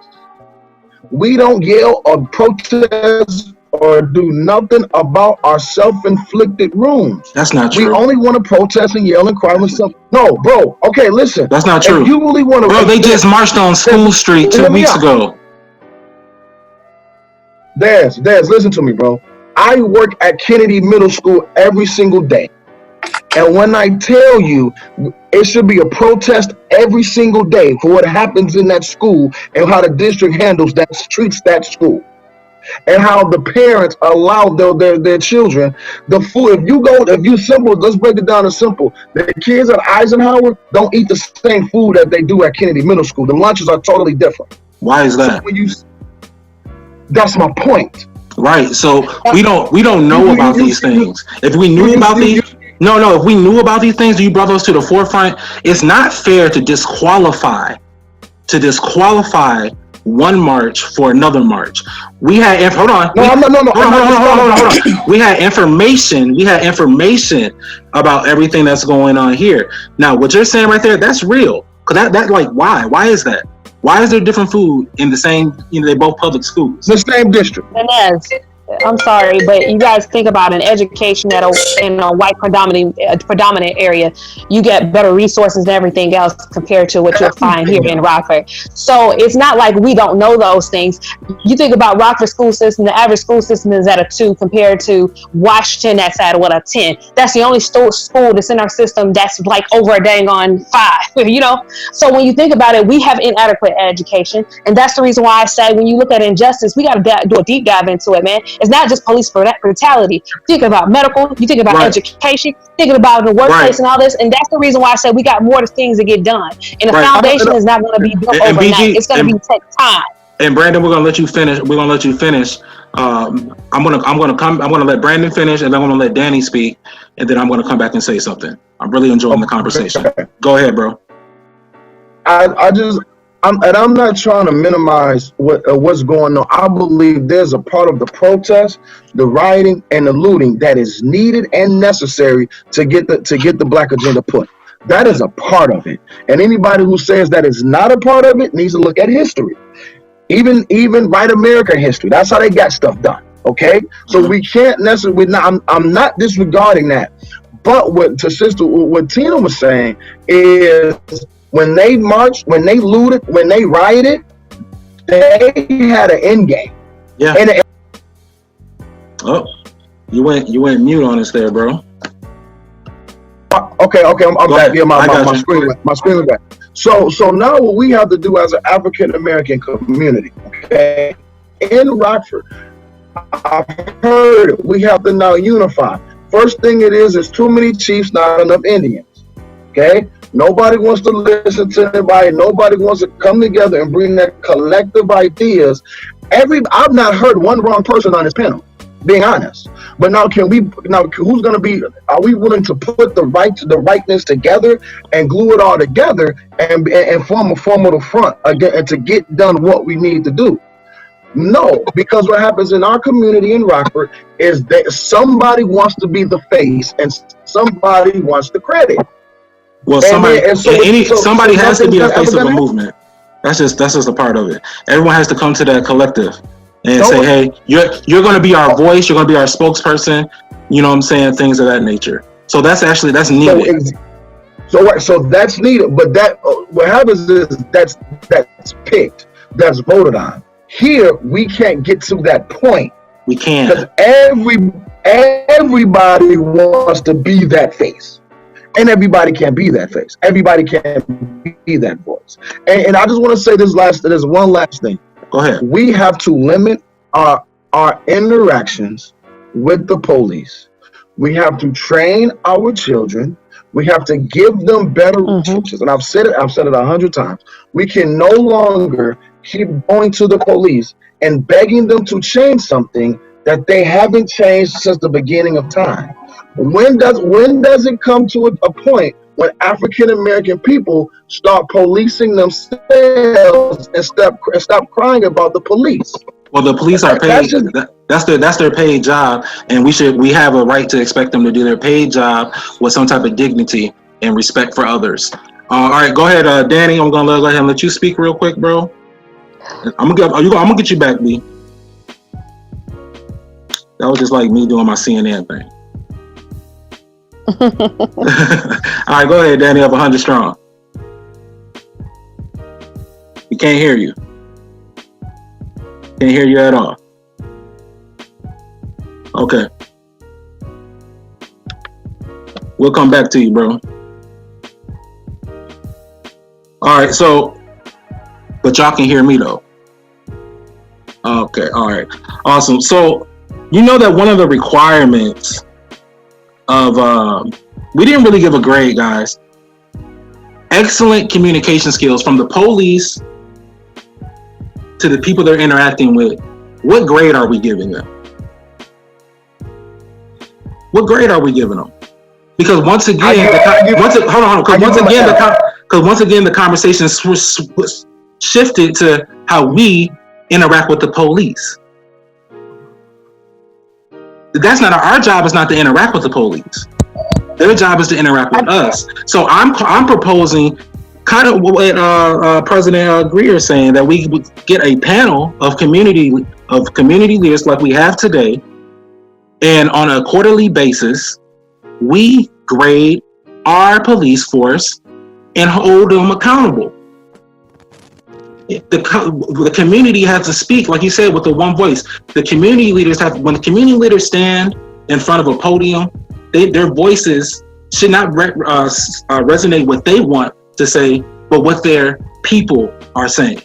We don't yell or protest or do nothing about our self-inflicted wounds. That's not true. We only want to protest and yell and cry when something. No, bro. Okay, listen. That's not true. If you really want to, bro, they just marched on School Street 2 weeks ago. Daz, listen to me, bro. I work at Kennedy Middle School every single day. And when I tell you, it should be a protest every single day for what happens in that school and how the district treats that school. And how the parents allow their children the food. Let's break it down to simple. The kids at Eisenhower don't eat the same food that they do at Kennedy Middle School. The lunches are totally different. Why is that? So that's my point. Right. So we don't know about these things. If we knew about these, if we knew about these things, you brought those to the forefront. It's not fair to disqualify one march for another march. We had hold on. We had information. We had information about everything that's going on here. Now, what you're saying right there, that's real. Cause that like why? Why is that? Why is there different food in the same? They both public schools. The same district. I'm sorry, but you guys think about an education in a white predominant area, you get better resources and everything else compared to what you'll find here in Rockford. So it's not like we don't know those things. You think about Rockford school system, the average school system is at a 2 compared to Washington that's at a 10. That's the only school that's in our system that's like over a dang on 5, So when you think about it, we have inadequate education. And that's the reason why I say when you look at injustice, we got to do a deep dive into it, man. It's not just police brutality. Think about medical, you think about education, thinking about the workplace and all this, and that's the reason why I said we got more things to get done. And the foundation is not going to be built overnight. BG, it's going to take time. And Brandon, we're going to let you finish. I'm going to let Brandon finish, and then I'm going to let Danny speak, and then I'm going to come back and say something. I'm really enjoying the conversation. Go ahead, bro. I'm not trying to minimize what's going on. I believe there's a part of the protest, the rioting, and the looting that is needed and necessary to get the black agenda put. That is a part of it. And anybody who says that is not a part of it needs to look at history. Even White American history. That's how they got stuff done. Okay? So we can't necessarily. I'm not disregarding that. But what Tina was saying is, when they marched, when they looted, when they rioted, they had an end game. Yeah. You went mute on us there, bro. Okay, I'm back. Yeah, my screen was back. So now what we have to do as an African American community, okay, in Rockford, I've heard we have to now unify. First thing it is too many chiefs, not enough Indians. Okay? Nobody wants to listen to anybody. Nobody wants to come together and bring that collective ideas. I've not heard one wrong person on this panel, being honest. But now who's going to be, are we willing to put the rightness together and glue it all together and form a formidable front again and to get done what we need to do? No, because what happens in our community in Rockford is that somebody wants to be the face and somebody wants the credit. Well, somebody has to be the face of a movement. That's just a part of it. Everyone has to come to that collective and say, hey, you're going to be our voice. You're going to be our spokesperson. You know what I'm saying? Things of that nature. So that's needed. So that's needed, but that what happens is that's picked, that's voted on. Here we can't get to that point. We can't, because everybody wants to be that face, and everybody can't be that face. Everybody can't be that voice. And I just want to say there's one last thing. Go ahead. We have to limit our interactions with the police. We have to train our children. We have to give them better teachers. And I've said it 100 times. We can no longer keep going to the police and begging them to change something that they haven't changed since the beginning of time. When does it come to a point when African American people start policing themselves and stop crying about the police? Well, the police are paid. That's their paid job, and we have a right to expect them to do their paid job with some type of dignity and respect for others. All right, go ahead, Danny. I'm gonna go ahead and let you speak real quick, bro. I'm gonna get you back, B. That was just like me doing my CNN thing. All right, go ahead, Danny. Up 100 strong. We can't hear you. Can't hear you at all. Okay. We'll come back to you, bro. All right, but y'all can hear me though. Okay, all right. Awesome. So, you know that one of the requirements of, we didn't really give a grade, guys. Excellent communication skills from the police to the people they're interacting with. What grade are we giving them? What grade are we giving them? Because once again, the conversation shifted to how we interact with the police. That's not our job. Is not to interact with the police. Their job is to interact with us. So I'm proposing, kind of what President Greer is saying, that we would get a panel of community leaders like we have today, and on a quarterly basis, we grade our police force and hold them accountable. The community has to speak, like you said, with the one voice. The community leaders when the community leaders stand in front of a podium, their voices should not resonate what they want to say, but what their people are saying,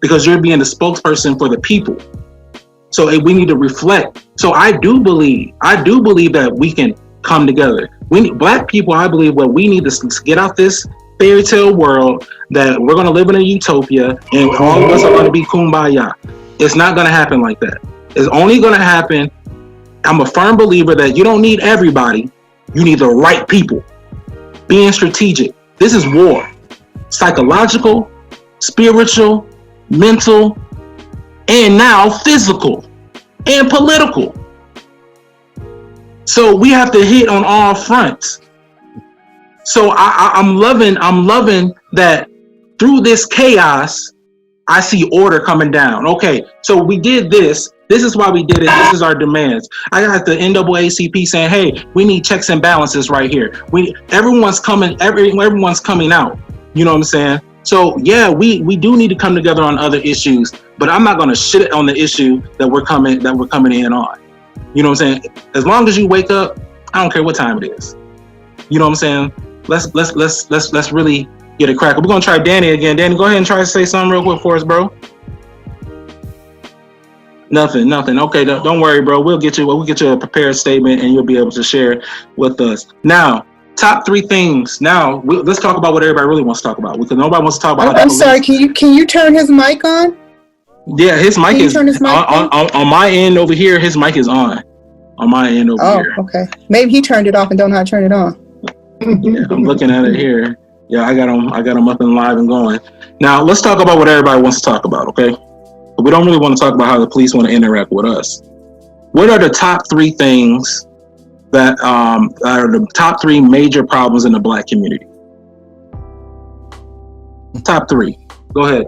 because you're being the spokesperson for the people. So we need to reflect. So I do believe that we can come together. Black people, I believe, what we need to get out this fairy tale world that we're going to live in a utopia and all of us are going to be kumbaya. It's not going to happen like that. It's only going to happen. I'm a firm believer that you don't need everybody. You need the right people. Being strategic. This is war. Psychological, spiritual, mental, and now physical and political. So we have to hit on all fronts. So I'm loving that through this chaos, I see order coming down. Okay, so we did this. This is why we did it. This is our demands. I got the NAACP saying, "Hey, we need checks and balances right here." Everyone's coming out. You know what I'm saying? So yeah, we do need to come together on other issues, but I'm not gonna shit on the issue that we're coming in on. You know what I'm saying? As long as you wake up, I don't care what time it is. You know what I'm saying? Let's really get it cracked. We're gonna try Danny again. Danny, go ahead and try to say something real quick for us, bro. Nothing. Okay, don't worry, bro. We'll get you a prepared statement, and you'll be able to share with us. Now, top 3 things. Now, let's talk about what everybody really wants to talk about, because nobody wants to talk about. I'm sorry. Can you turn his mic on? Yeah, his mic is on my end over here. His mic is on my end over here. Oh, okay. Maybe he turned it off and don't know how to turn it on. Yeah, I'm looking at it here. Yeah, I got him up and live and going. Now, let's talk about what everybody wants to talk about, okay? But we don't really want to talk about how the police want to interact with us. What are the top 3 things that are the top 3 major problems in the Black community? Top 3. Go ahead,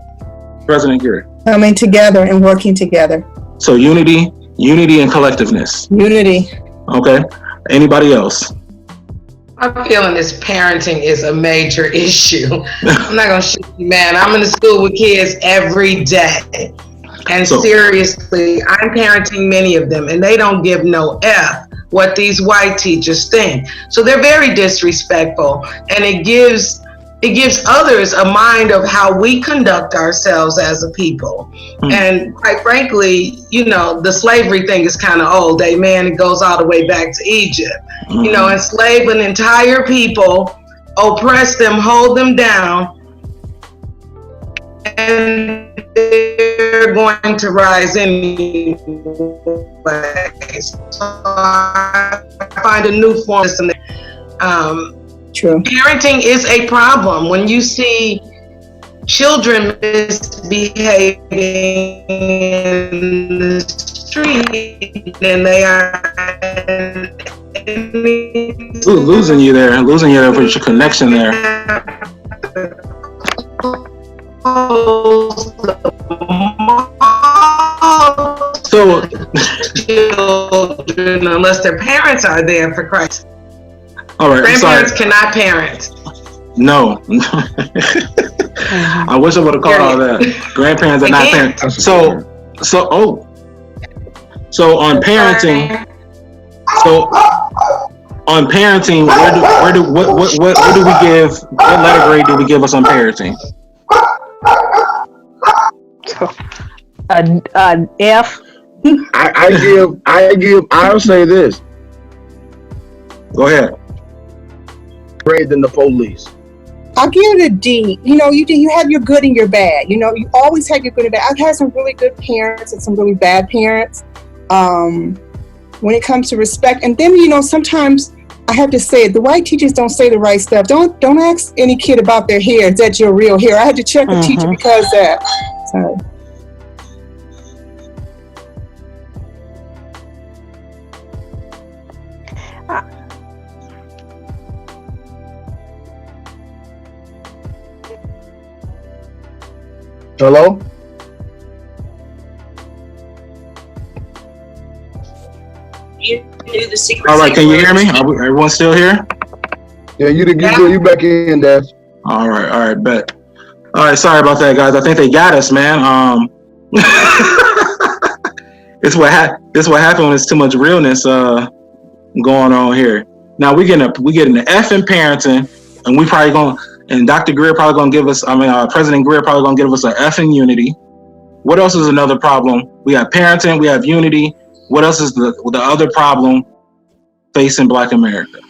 President Geary. Coming together and working together. So unity and collectiveness. Unity. Okay. Anybody else? My feeling is parenting is a major issue. I'm not gonna shoot you, man. I'm in the school with kids every day. And seriously, I'm parenting many of them, and they don't give no F what these white teachers think. So they're very disrespectful, and it gives others a mind of how we conduct ourselves as a people. And quite frankly, you know, the slavery thing is kind of old. Amen. It goes all the way back to Egypt. You know, enslave an entire people, oppress them, hold them down, and they're going to rise anyway. So I find a new form of True. Parenting is a problem. When you see children misbehaving in the street, then they are losing you there with your connection there. So children, unless their parents are there, for Christ. All right, grandparents cannot parent. No. I wish I would have caught all that. Grandparents are not parents. So on parenting. Where do we give? What letter grade do we give us on parenting? F. I'll say this. Go ahead. Grade than the police. I'll give it a D. You know, you have your good and your bad. You know, you always have your good and bad. I've had some really good parents and some really bad parents. When it comes to respect, and then, you know, sometimes I have to say it, the white teachers don't say the right stuff. Don't ask any kid about their hair. Is that your real hair? I had to check the teacher because of that. So. Hello? All right, can you hear me? Everyone still here? Yeah, you back in, Dad. All right, bet. All right, sorry about that, guys. I think they got us, man. This what happened when there's too much realness going on here. Now we getting an F in parenting, and Dr. Greer probably gonna give us. President Greer probably gonna give us an F in unity. What else is another problem? We have parenting, we have unity. What else is the other problem facing Black America?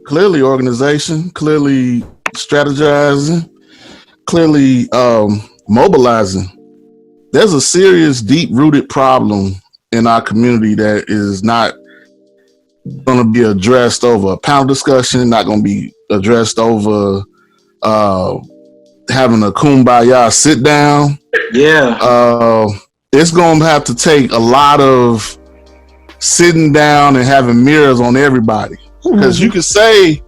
Clearly organization, clearly strategizing, clearly mobilizing. There's a serious, deep-rooted problem in our community that is not going to be addressed over a panel discussion, not going to be addressed over having a kumbaya sit down. Yeah. It's going to have to take a lot of sitting down and having mirrors on everybody. Because you could say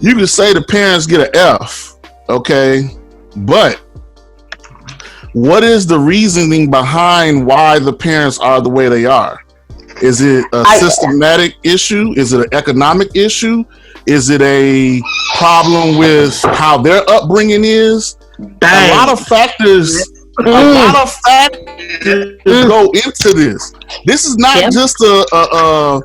the parents get an F, okay? But what is the reasoning behind why the parents are the way they are? Is it a systematic issue? Is it an economic issue? Is it a problem with how their upbringing is? Dang. A lot of factors go into this. This is not just a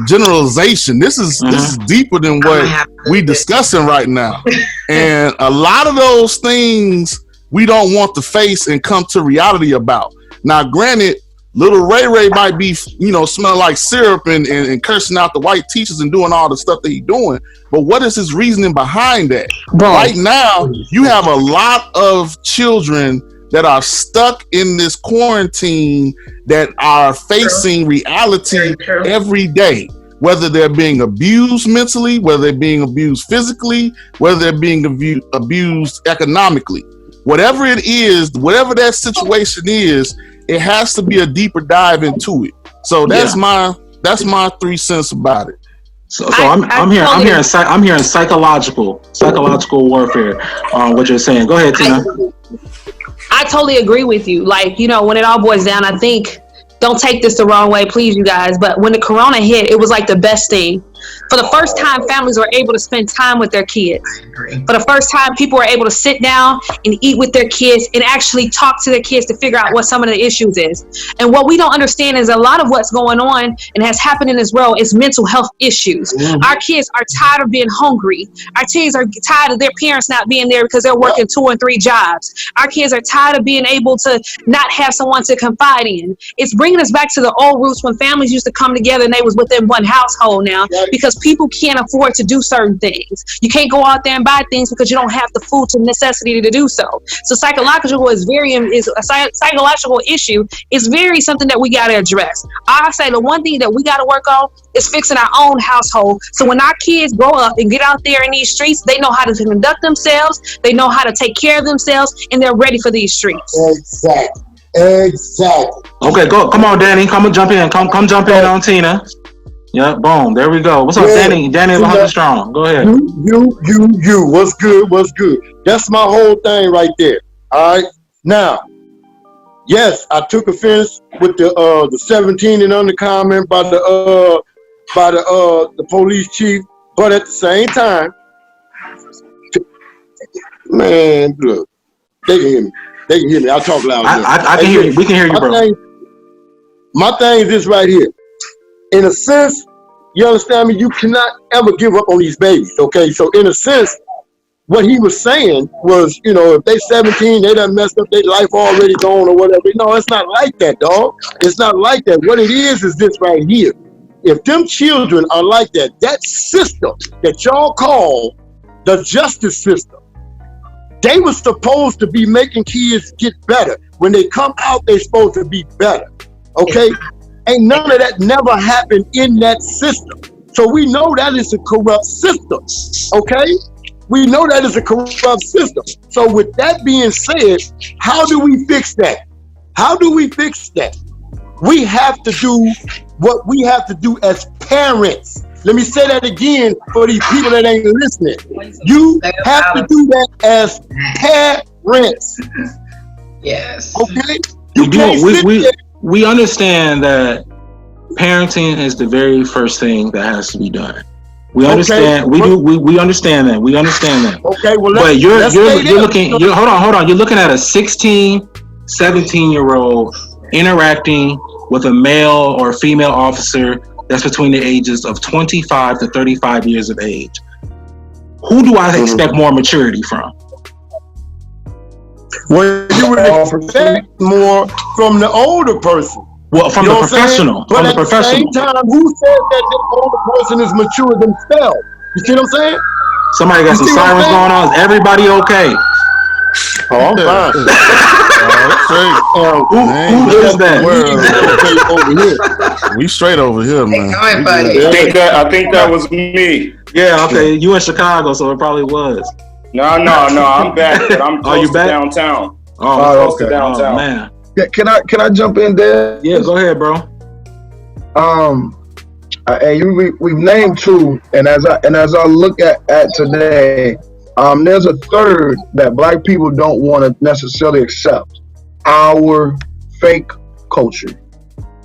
generalization. This is deeper than what we discussing right now. And a lot of those things we don't want to face and come to reality about. Now, granted, little Ray might be, smelling like syrup and cursing out the white teachers and doing all the stuff that he's doing. But what is his reasoning behind that? Right now, you have a lot of children that are stuck in this quarantine that are facing reality every day, whether they're being abused mentally, whether they're being abused physically, whether they're being abused economically. Whatever it is, whatever that situation is, it has to be a deeper dive into it. So that's my 3 cents about it. So I'm hearing psychological warfare on what you're saying. Go ahead, Tina. I totally agree with you. Like, when it all boils down, I think don't take this the wrong way, please, you guys, but when the corona hit, it was like the best thing. For the first time, families were able to spend time with their kids. For the first time, people were able to sit down and eat with their kids and actually talk to their kids to figure out what some of the issues is. And what we don't understand is a lot of what's going on and has happened in this world is mental health issues. Our kids are tired of being hungry. Our kids are tired of their parents not being there because they're working 2 and 3 jobs. Our kids are tired of being able to not have someone to confide in. It's bringing us back to the old roots when families used to come together and they was within one household now, because people can't afford to do certain things. You can't go out there and buy things because you don't have the food to necessity to do so. So psychological is a psychological issue is very something that we got to address. I say the one thing that we got to work on is fixing our own household. So when our kids grow up and get out there in these streets, they know how to conduct themselves, they know how to take care of themselves, and they're ready for these streets. Exactly. Okay, go. Come on, Danny. Come and jump in. Come jump in on Tina. Yep, boom. There we go. What's up, Danny? Danny 100 strong. Go ahead. You. What's good? That's my whole thing right there. All right. Now, yes, I took offense with the 17 and under comment by the police chief, but at the same time, man, look, they can hear me. I'll talk loud. I can hear you. We can hear you, bro. My thing is this right here. In a sense, you understand me? You cannot ever give up on these babies, okay? So in a sense, what he was saying was, if they 17, they done messed up their life already gone or whatever. No, it's not like that, dog. It's not like that. What it is this right here. If them children are like that, that system that y'all call the justice system, they were supposed to be making kids get better. When they come out, they're supposed to be better, okay? Ain't none of that never happened in that system. So we know that is a corrupt system, okay? We know that is a corrupt system. So with that being said, how do we fix that? We have to do what we have to do as parents. Let me say that again for these people that ain't listening. You have to do that as parents. Yes. Okay? We understand that parenting is the very first thing that has to be done. We understand. We understand that. We understand that. Okay. Well, but you're looking. Hold on. You're looking at a 16, 17-year-old interacting with a male or female officer that's between the ages of 25 to 35 years of age. Who do I expect more maturity from? Well, you would expect more from the older person. Well, from the professional. But at the same time, who said that the older person is mature themselves? You see what I'm saying? Somebody got some sirens going on. Is everybody okay? Oh, I'm fine. Who is that? We straight over here, man. I think that was me. Yeah, okay. You in Chicago, so it probably was. No, I'm back, but I'm close to downtown. Oh, okay. Oh, man. Can I jump in there? Yeah, go ahead, bro. And we've named 2, and as I look at today, there's a third that Black people don't want to necessarily accept: our fake culture.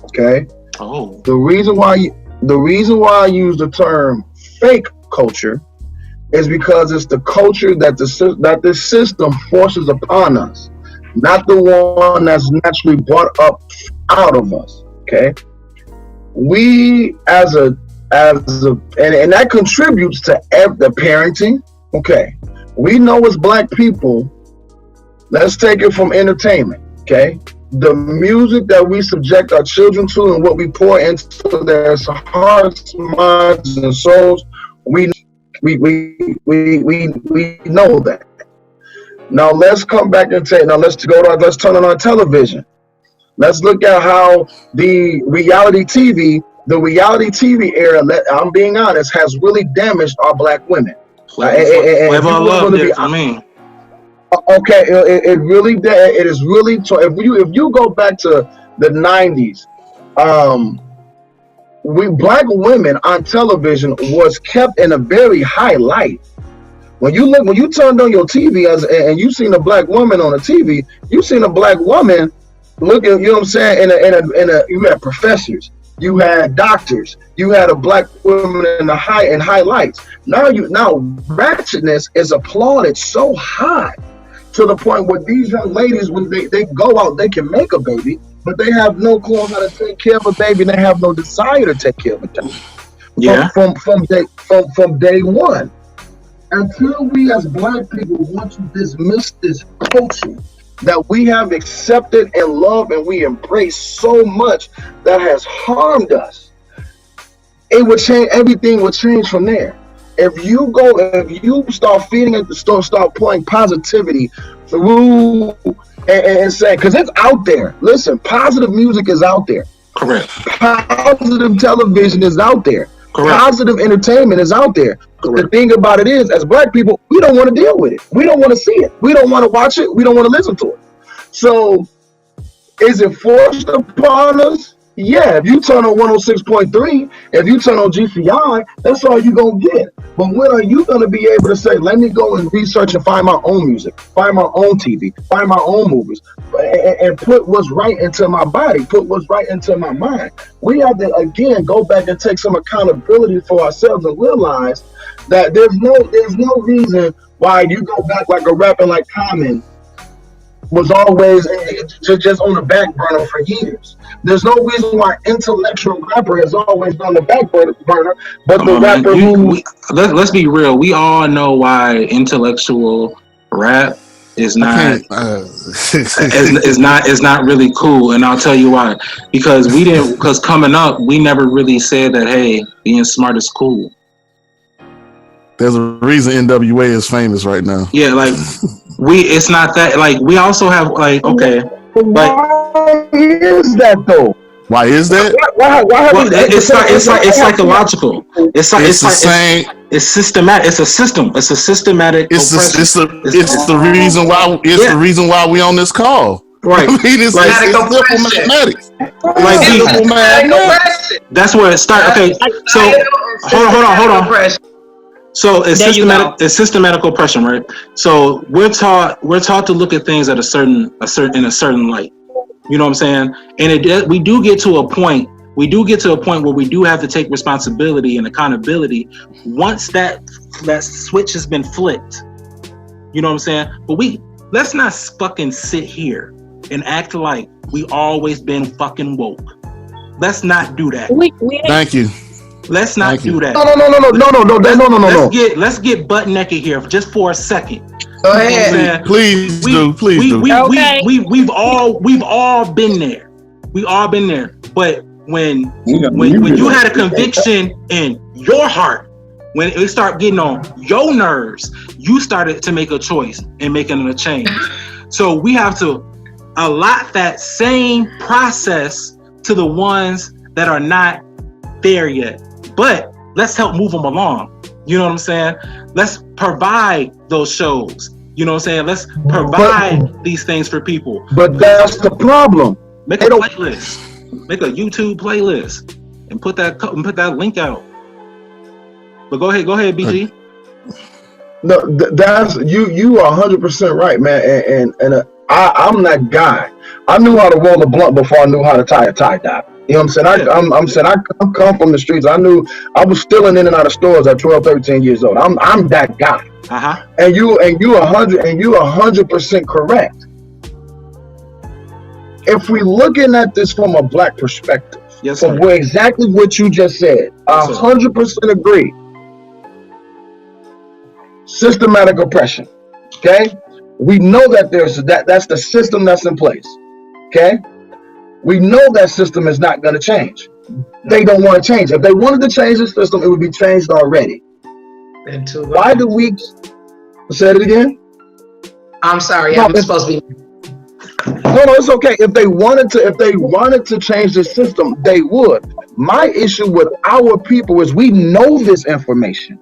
Okay. Oh. The reason why I use the term fake culture is because it's the culture that the system forces upon us, not the one that's naturally brought up out of us. Okay. We and that contributes to the parenting. Okay. We know as Black people, let's take it from entertainment. Okay. The music that we subject our children to and what we pour into their hearts, minds, and souls, we know that. Now let's come back and let's turn on our television. Let's look at how the reality TV era, I'm being honest, has really damaged our Black women. Okay, it is really. So if you go back to the 90s, Black women on television was kept in a very high light. When you turned on your TV and you seen a Black woman on the TV, you seen a Black woman look at, you know what I'm saying? You had professors, you had doctors, you had a black woman in the highlights. Now ratchetness is applauded so high to the point where these young ladies, when they go out, they can make a baby, but they have no clue how to take care of a baby, and they have no desire to take care of a baby. Yeah. From day one. Until we as black people want to dismiss this culture that we have accepted and loved and we embrace so much that has harmed us, it would change. Everything would change from there. If you start feeding at the store, start pouring positivity through and saying, because it's out there. Listen, positive music is out there. Correct. Positive television is out there. Correct. Positive entertainment is out there. Correct. The thing about it is, as black people, we don't want to deal with it. We don't want to see it. We don't want to watch it. We don't want to listen to it. So, is it forced upon us? Yeah, if you turn on 106.3, if you turn on GCI, that's all you're going to get. But when are you going to be able to say, let me go and research and find my own music, find my own TV, find my own movies, and put what's right into my body, put what's right into my mind? We have to, again, go back and take some accountability for ourselves and realize that there's no reason why you go back like a rapper like Common was always just on the back burner for years. There's no reason why intellectual rapper has always been on the back burner, but the rapper let's be real. We all know why intellectual rap is not is not really cool, and I'll tell you why. Because coming up, we never really said that, hey, being smart is cool. There's a reason NWA is famous right now. Yeah, like it's not that, like, we also have, like, okay, but why is that though? Why is that? Why it's psychological. It's the same. It's systematic. It's a system. It's a systematic. It's the reason why. It's the reason why we on this call. Right. I mean, it's simple mathematics. Like mathematics. That's where it starts. Okay. So hold on. So it's systematic. It's systematic oppression, right? So we're taught to look at things at in a certain light. You know what I'm saying? And we do get to a point where we do have to take responsibility and accountability once that switch has been flipped. You know what I'm saying? But let's not fucking sit here and act like we always been fucking woke. Let's not do that. Thank you. Let's not do that. No. Let's get butt naked here just for a second. Go ahead. Please do. We've all been there. We all been there. But when you had a conviction in your heart, when it started getting on your nerves, you started to make a choice and making a change. So we have to allot that same process to the ones that are not there yet. But let's help move them along. You know what I'm saying? Let's provide those shows. You know what I'm saying? Let's provide these things for people. But that's the problem. Make a playlist. Make a YouTube playlist and put that link out. But go ahead, BG. No, that's you are 100% right, man. And I'm that guy. I knew how to roll a blunt before I knew how to tie a tie dye. You know what I'm saying? I come from the streets. I knew I was stealing in and out of stores at 12, 13 years old. I'm that guy. Uh-huh. And you 100% correct. If we looking at this from a black perspective, yes, sir. From exactly what you just said, 100% agree. Systematic oppression. Okay? We know that that's the system that's in place. Okay? We know that system is not going to change. They don't want to change. If they wanted to change the system, it would be changed already. Why do we say it again? I'm sorry, I'm supposed to be. No, it's okay. If they wanted to change the system, they would. My issue with our people is we know this information.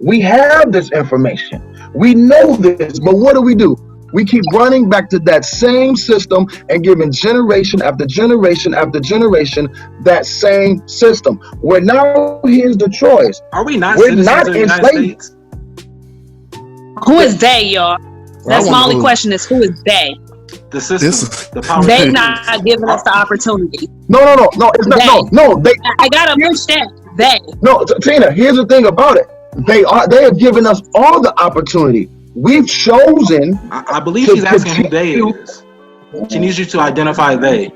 We have this information. We know this, but what do? We keep running back to that same system and giving generation after generation after generation that same system. Where now here's the choice. Are we not? We're not enslaved. Who is they, y'all? That's my only question: is who is they? The system. The power. They not giving us the opportunity. No, it's not. No. I gotta push that. No, Tina. Here's the thing about it. They have given us all the opportunity. We've chosen. I believe she's asking who they is. She needs you to identify they.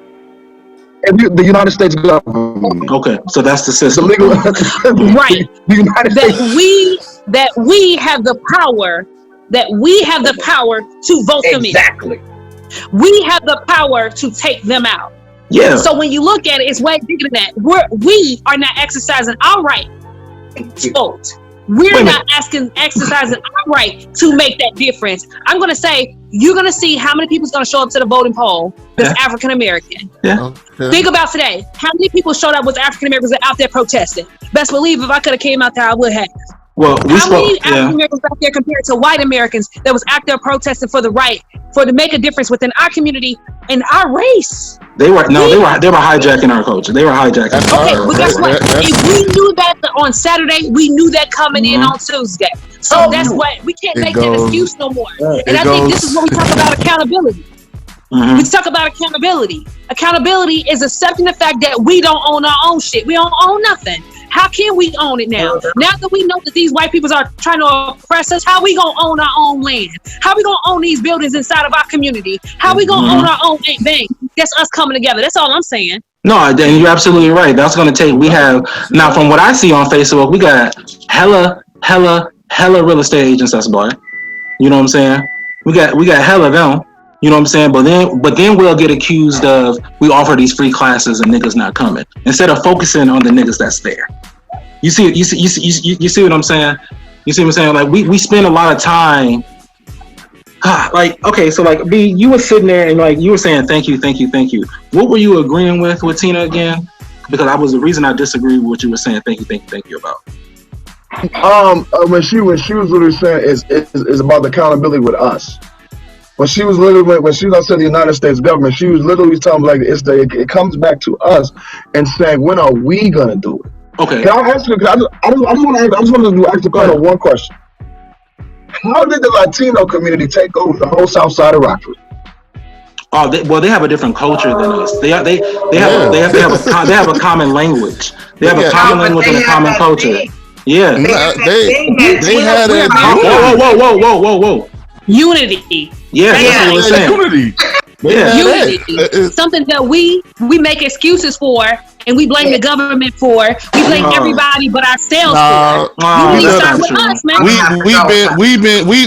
The United States government. Okay, so that's the system. The legal, right. The United States. That we have the power. That we have the power to vote them in. Exactly. We have the power to take them out. Yeah. So when you look at it, it's way bigger than that. We are not exercising our right to vote. We're not exercising our right to make that difference. I'm going to say, you're going to see how many people's going to show up to the voting poll that's African American. Yeah. Okay. Think about today. How many people showed up with African Americans out there protesting? Best believe if I could have came out there, I would have. Well, how many African Americans out there compared to white Americans that was out there protesting for the right, to make a difference within our community and our race? They were hijacking our culture. They were hijacking. Okay, but guess what? If we knew that on Saturday, we knew that coming in on Tuesday. So that's what we can't make that excuse no more. And I think this is what we talk about accountability. We talk about accountability. Accountability is accepting the fact that we don't own our own shit. We don't own nothing. How can we own it now? Now that we know that these white people are trying to oppress us, how we gonna own our own land? How we gonna own these buildings inside of our community? How we gonna own our own thing? That's us coming together. That's all I'm saying. No, and you're absolutely right. That's gonna take. We have now, from what I see on Facebook, we got hella real estate agents that's black. You know what I'm saying? We got hella them. You know what I'm saying? But then we'll get accused of we offer these free classes and niggas not coming instead of focusing on the niggas that's there. You see what I'm saying? You see what I'm saying? Like we spend a lot of time. Like, okay, so like B, you were sitting there and like you were saying thank you. What were you agreeing with Tina again? Because the reason I disagree with what you were saying thank you about. When she was literally saying is about the accountability with us. When she was outside the United States government, she was literally telling me like it comes back to us and saying, when are we gonna do it? Okay. Can I ask you? I just want to ask the panel one question. How did the Latino community take over the whole South Side of Rockford? Oh, they have a different culture than us. They have a common language. They have a common language and a common culture. Yeah. They had a whoa. Unity. Yeah, that's what we're saying. Unity. Unity. Something that we make excuses for and we blame the government for. We blame everybody but ourselves for. You need to start with us, man.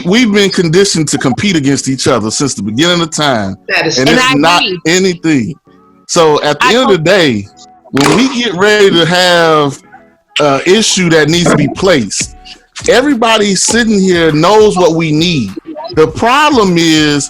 We've been conditioned to compete against each other since the beginning of time. That is, and it's not anything. So at the end of the day, when we get ready to have an issue that needs to be placed, everybody sitting here knows what we need. The problem is,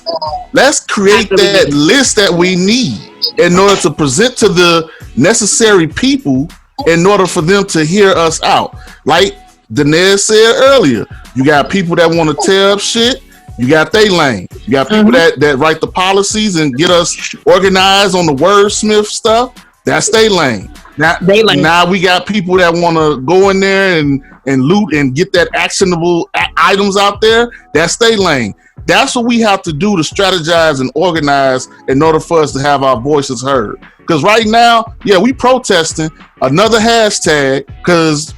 let's create that list that we need in order to present to the necessary people in order for them to hear us out. Like Dinesh said earlier, you got people that want to tear up shit. You got they lane. You got people that write the policies and get us organized on the wordsmith stuff. That's they lane. Now we got people that want to go in there and loot and get that actionable items out there. That's their lane. That's what we have to do to strategize and organize in order for us to have our voices heard. Because right now, we protesting another hashtag because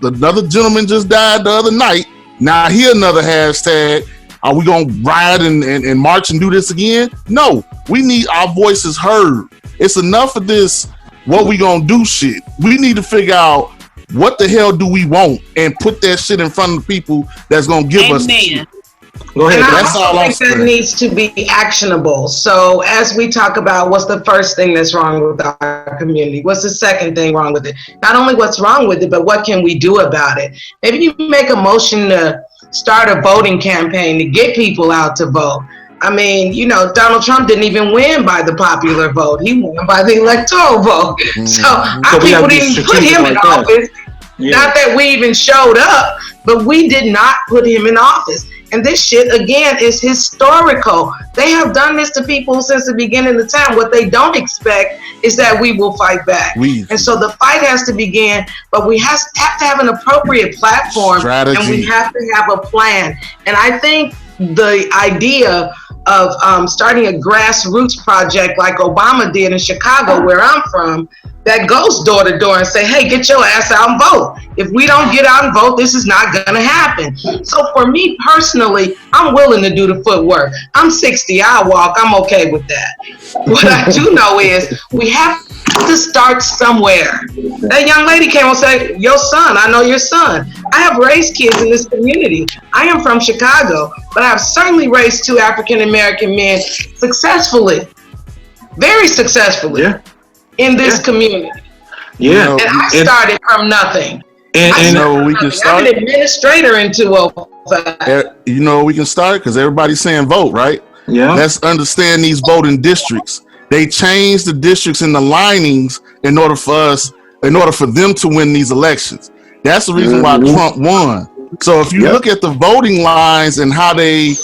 another gentleman just died the other night. Now here another hashtag. Are we going to riot and march and do this again? No, we need our voices heard. It's enough of this, what we going to do shit. We need to figure out what the hell do we want and put that shit in front of the people that's going to give us the shit. Go ahead. And that's all I'm saying. That needs to be actionable. So as we talk about what's the first thing that's wrong with our community, what's the second thing wrong with it? Not only what's wrong with it, but what can we do about it? Maybe you make a motion to start a voting campaign to get people out to vote. I mean, Donald Trump didn't even win by the popular vote. He won by the electoral vote. So our people didn't put him in office. Yeah. Not that we even showed up, but we did not put him in office. And this shit, again, is historical. They have done this to people since the beginning of time. What they don't expect is that we will fight back. And so the fight has to begin, but we have to have an appropriate platform. Strategy. And we have to have a plan. And I think the idea starting a grassroots project like Obama did in Chicago, where I'm from, that goes door to door and say, hey, get your ass out and vote. If we don't get out and vote, this is not going to happen. So for me personally, I'm willing to do the footwork. I'm 60, I'll walk, I'm okay with that. What I do know is we have to start somewhere. That young lady came and said, your son, I know your son. I have raised kids in this community. I am from Chicago, but I have certainly raised 2 African-American men successfully, very successfully. Yeah. In this community. Yeah. And I started from nothing. And you know we can start. I'm an administrator in 205. You know we can start because everybody's saying vote, right? Yeah. Let's understand these voting districts. They changed the districts and the linings in order for them to win these elections. That's the reason why Trump won. So if you look at the voting lines and how they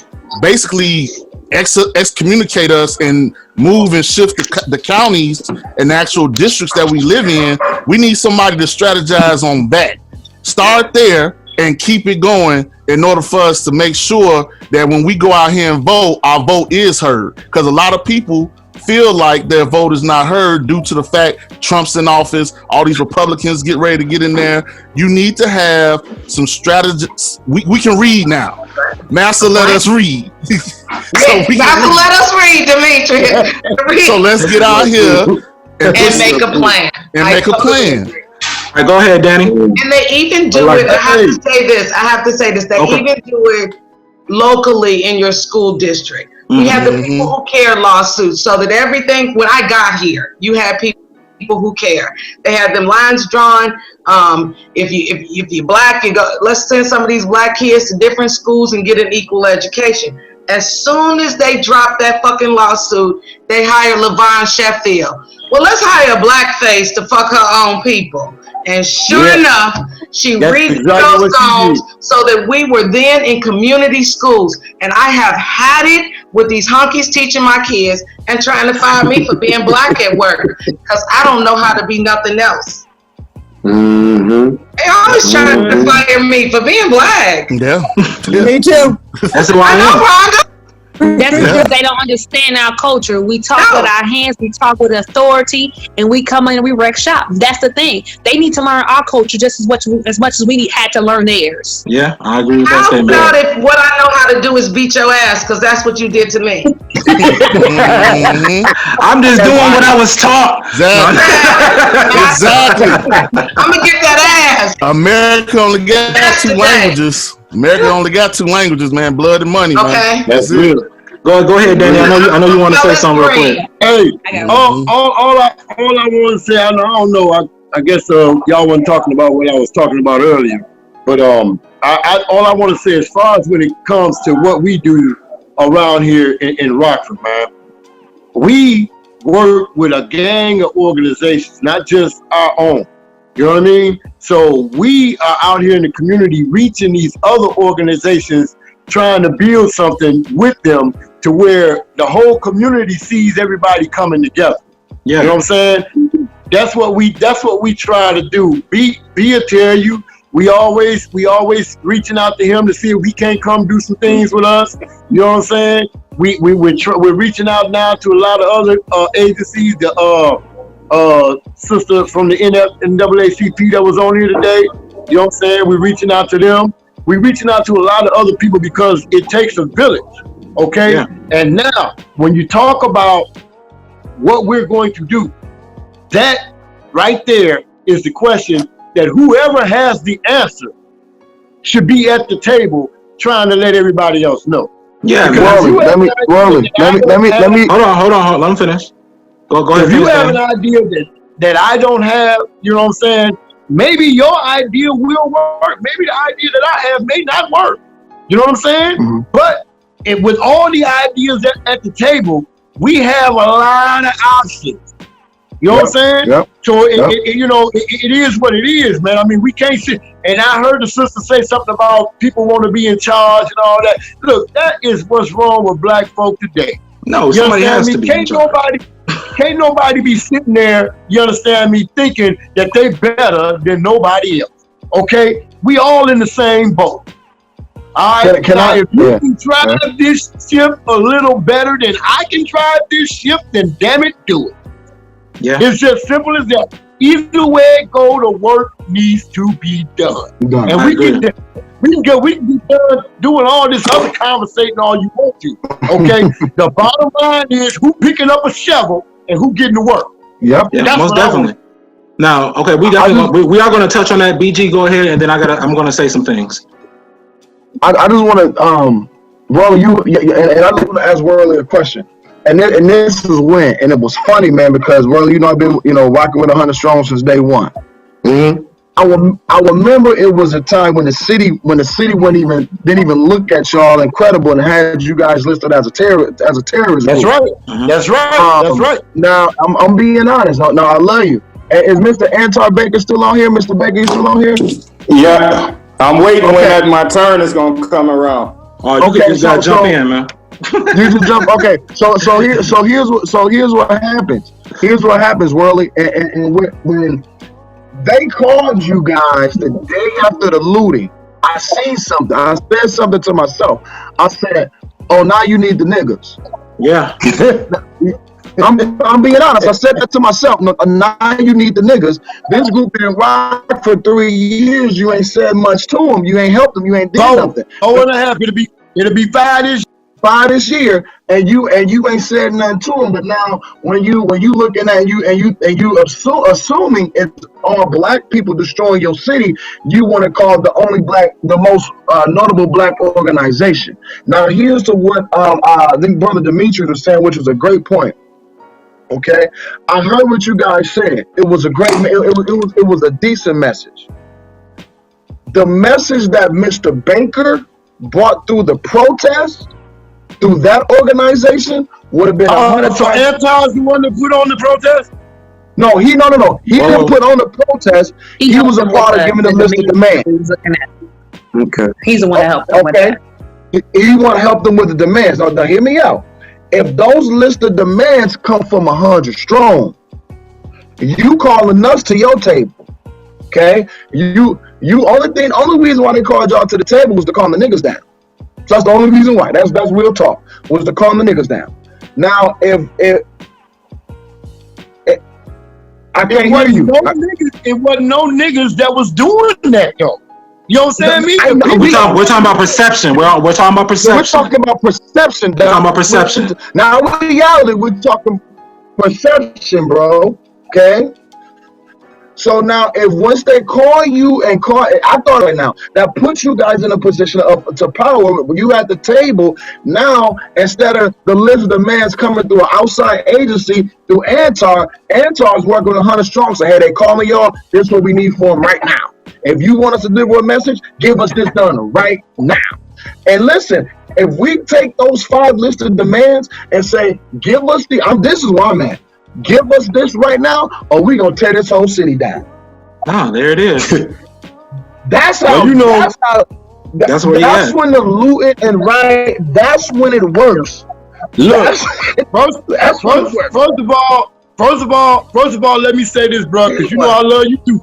basically excommunicate us and move and shift the counties and the actual districts that we live in, we need somebody to strategize on that. Start there and keep it going in order for us to make sure that when we go out here and vote, our vote is heard. Because a lot of people feel like their vote is not heard due to the fact Trump's in office, all these Republicans get ready to get in there. You need to have some strategies. We can read now. Master, let us read. Master, let us read, Demetri. So let's get out here and make a plan. All right, go ahead, Danny. And they even do it. I have to say this. They even do it locally in your school district. We have the People Who Care lawsuits, so that everything, when I got here, you had people who care. They had them lines drawn. If you're black, you go, let's send some of these black kids to different schools and get an equal education. As soon as they drop that fucking lawsuit, they hire LaVon Sheffield. Well, let's hire a blackface to fuck her own people. And sure enough, she read those songs so that we were then in community schools. And I have had it with these hunkies teaching my kids and trying to fire me for being black at work because I don't know how to be nothing else. They always trying to fire me for being black. Yeah. Me too. That's why I know. That's because they don't understand our culture. We talk with our hands, we talk with authority, and we come in and we wreck shop. That's the thing. They need to learn our culture just as much as we had to learn theirs. Yeah, I agree with that statement. How about if what I know how to do is beat your ass, because that's what you did to me. I'm just doing what I was taught. Exactly. I'm going to get that ass. America only got 2 languages. America only got 2 languages, man. Blood and money, man. That's it. Go ahead, Danny. I know you want to say something real quick. Hey, all I want to say, I don't know. I guess y'all wasn't talking about what I was talking about earlier, but all I want to say, as far as when it comes to what we do around here in Rockford, man, we work with a gang of organizations, not just our own. You know what I mean? So we are out here in the community reaching these other organizations, trying to build something with them to where the whole community sees everybody coming together. Yeah. You know what I'm saying? That's what we try to do. Bia tell you, we always reaching out to him to see if he can't come do some things with us. You know what I'm saying? We're reaching out now to a lot of other agencies. The sister from the NAACP that was on here today, you know what I'm saying? We're reaching out to them. We're reaching out to a lot of other people because it takes a village, okay? Yeah. And now, when you talk about what we're going to do, that right there is the question that whoever has the answer should be at the table trying to let everybody else know. Yeah, Roland, let me hold on, let me finish. Go ahead. If you have an idea that I don't have, you know what I'm saying? Maybe your idea will work. Maybe the idea that I have may not work. You know what I'm saying? Mm-hmm. But with all the ideas at the table, we have a lot of options. You know what I'm saying? Yep. So it is what it is, man. I mean, we can't sit. And I heard the sister say something about people want to be in charge and all that. Look, that is what's wrong with black folk today. No, somebody has to be in charge. Can't nobody be sitting there, you understand me, thinking that they better than nobody else. Okay? We all in the same boat. All right, Can I? if you can drive this ship a little better than I can drive this ship, then damn it, do it. Yeah. It's just simple as that. Either way it go, the work needs to be done. And we can be done doing all this other conversating all you want to. Okay? The bottom line is who picking up a shovel and who getting to work. Yep. Yeah, most definitely. Now, okay, we are going to touch on that. BG, go ahead, and then I'm going to say some things. I just want to, Worley, and I just want to ask Worley a question. And this is when, and it was funny, man, because Worley, I've been, rocking with 100 Strong since day one. Mm-hmm. I remember it was a time when the city didn't even look at y'all incredible and had you guys listed as a terrorist. That's group. Right. That's right. That's right. Now I'm being honest. Now I love you. Is Mr. Antar Baker still on here? Mr. Baker, you still on here? Yeah. I'm waiting when my turn is gonna come around. You gotta jump in, man. You just jump. Okay. So here's what happens. Here's what happens, Worley. And when they called you guys the day after the looting, I seen something. I said something to myself. I said, "Oh, now you need the niggas." Yeah. I'm being honest. I said that to myself. No, now you need the niggas. This group been rock for 3 years. You ain't said much to them. You ain't helped them. You ain't did nothing. 4.5. It'll be 5 this year, and you ain't said nothing to them. But now when you looking at you assuming it's all black people destroying your city, you want to call the most notable black organization. Now here's to what I think Brother Demetrius was saying, which was a great point. Okay, I heard what you guys said. It was a great. It was a decent message. The message that Mr. Baker brought through the protest, through that organization, would have been 100 times. So Antar's the one that put on the protest? No. He didn't put on the protest. He was a part of giving the list of demands. Okay. He's the one that helped them with that. He want to help them with the demands. Now hear me out. If those list of demands come from 100 Strong, you calling us to your table, okay? Only reason why they called y'all to the table was to calm the niggas down. So that's the only reason why. That's real talk. Was to calm the niggas down. Now, if I can't hear you. It wasn't no niggas that was doing that though. You know what I'm saying? We're talking about perception. We're talking about perception. We're talking about perception. We're talking about perception. Now, in reality, we're talking perception, bro. Okay? So now, if once they call you I thought right now, that puts you guys in a position to power. When you at the table, now, instead of the list of demands coming through an outside agency, through Antar's working with 100 Strong. So, hey, they call me, y'all. This is what we need for them right now. If you want us to deliver a message, give us this done right now. And listen, if we take those 5 listed demands and say, give us this is where I'm at. Give us this right now, or we gonna tear this whole city down. Oh, there it is. That's how that's when the looting and riot. That's when it works. Look, first of all, let me say this, bro, because I love you too.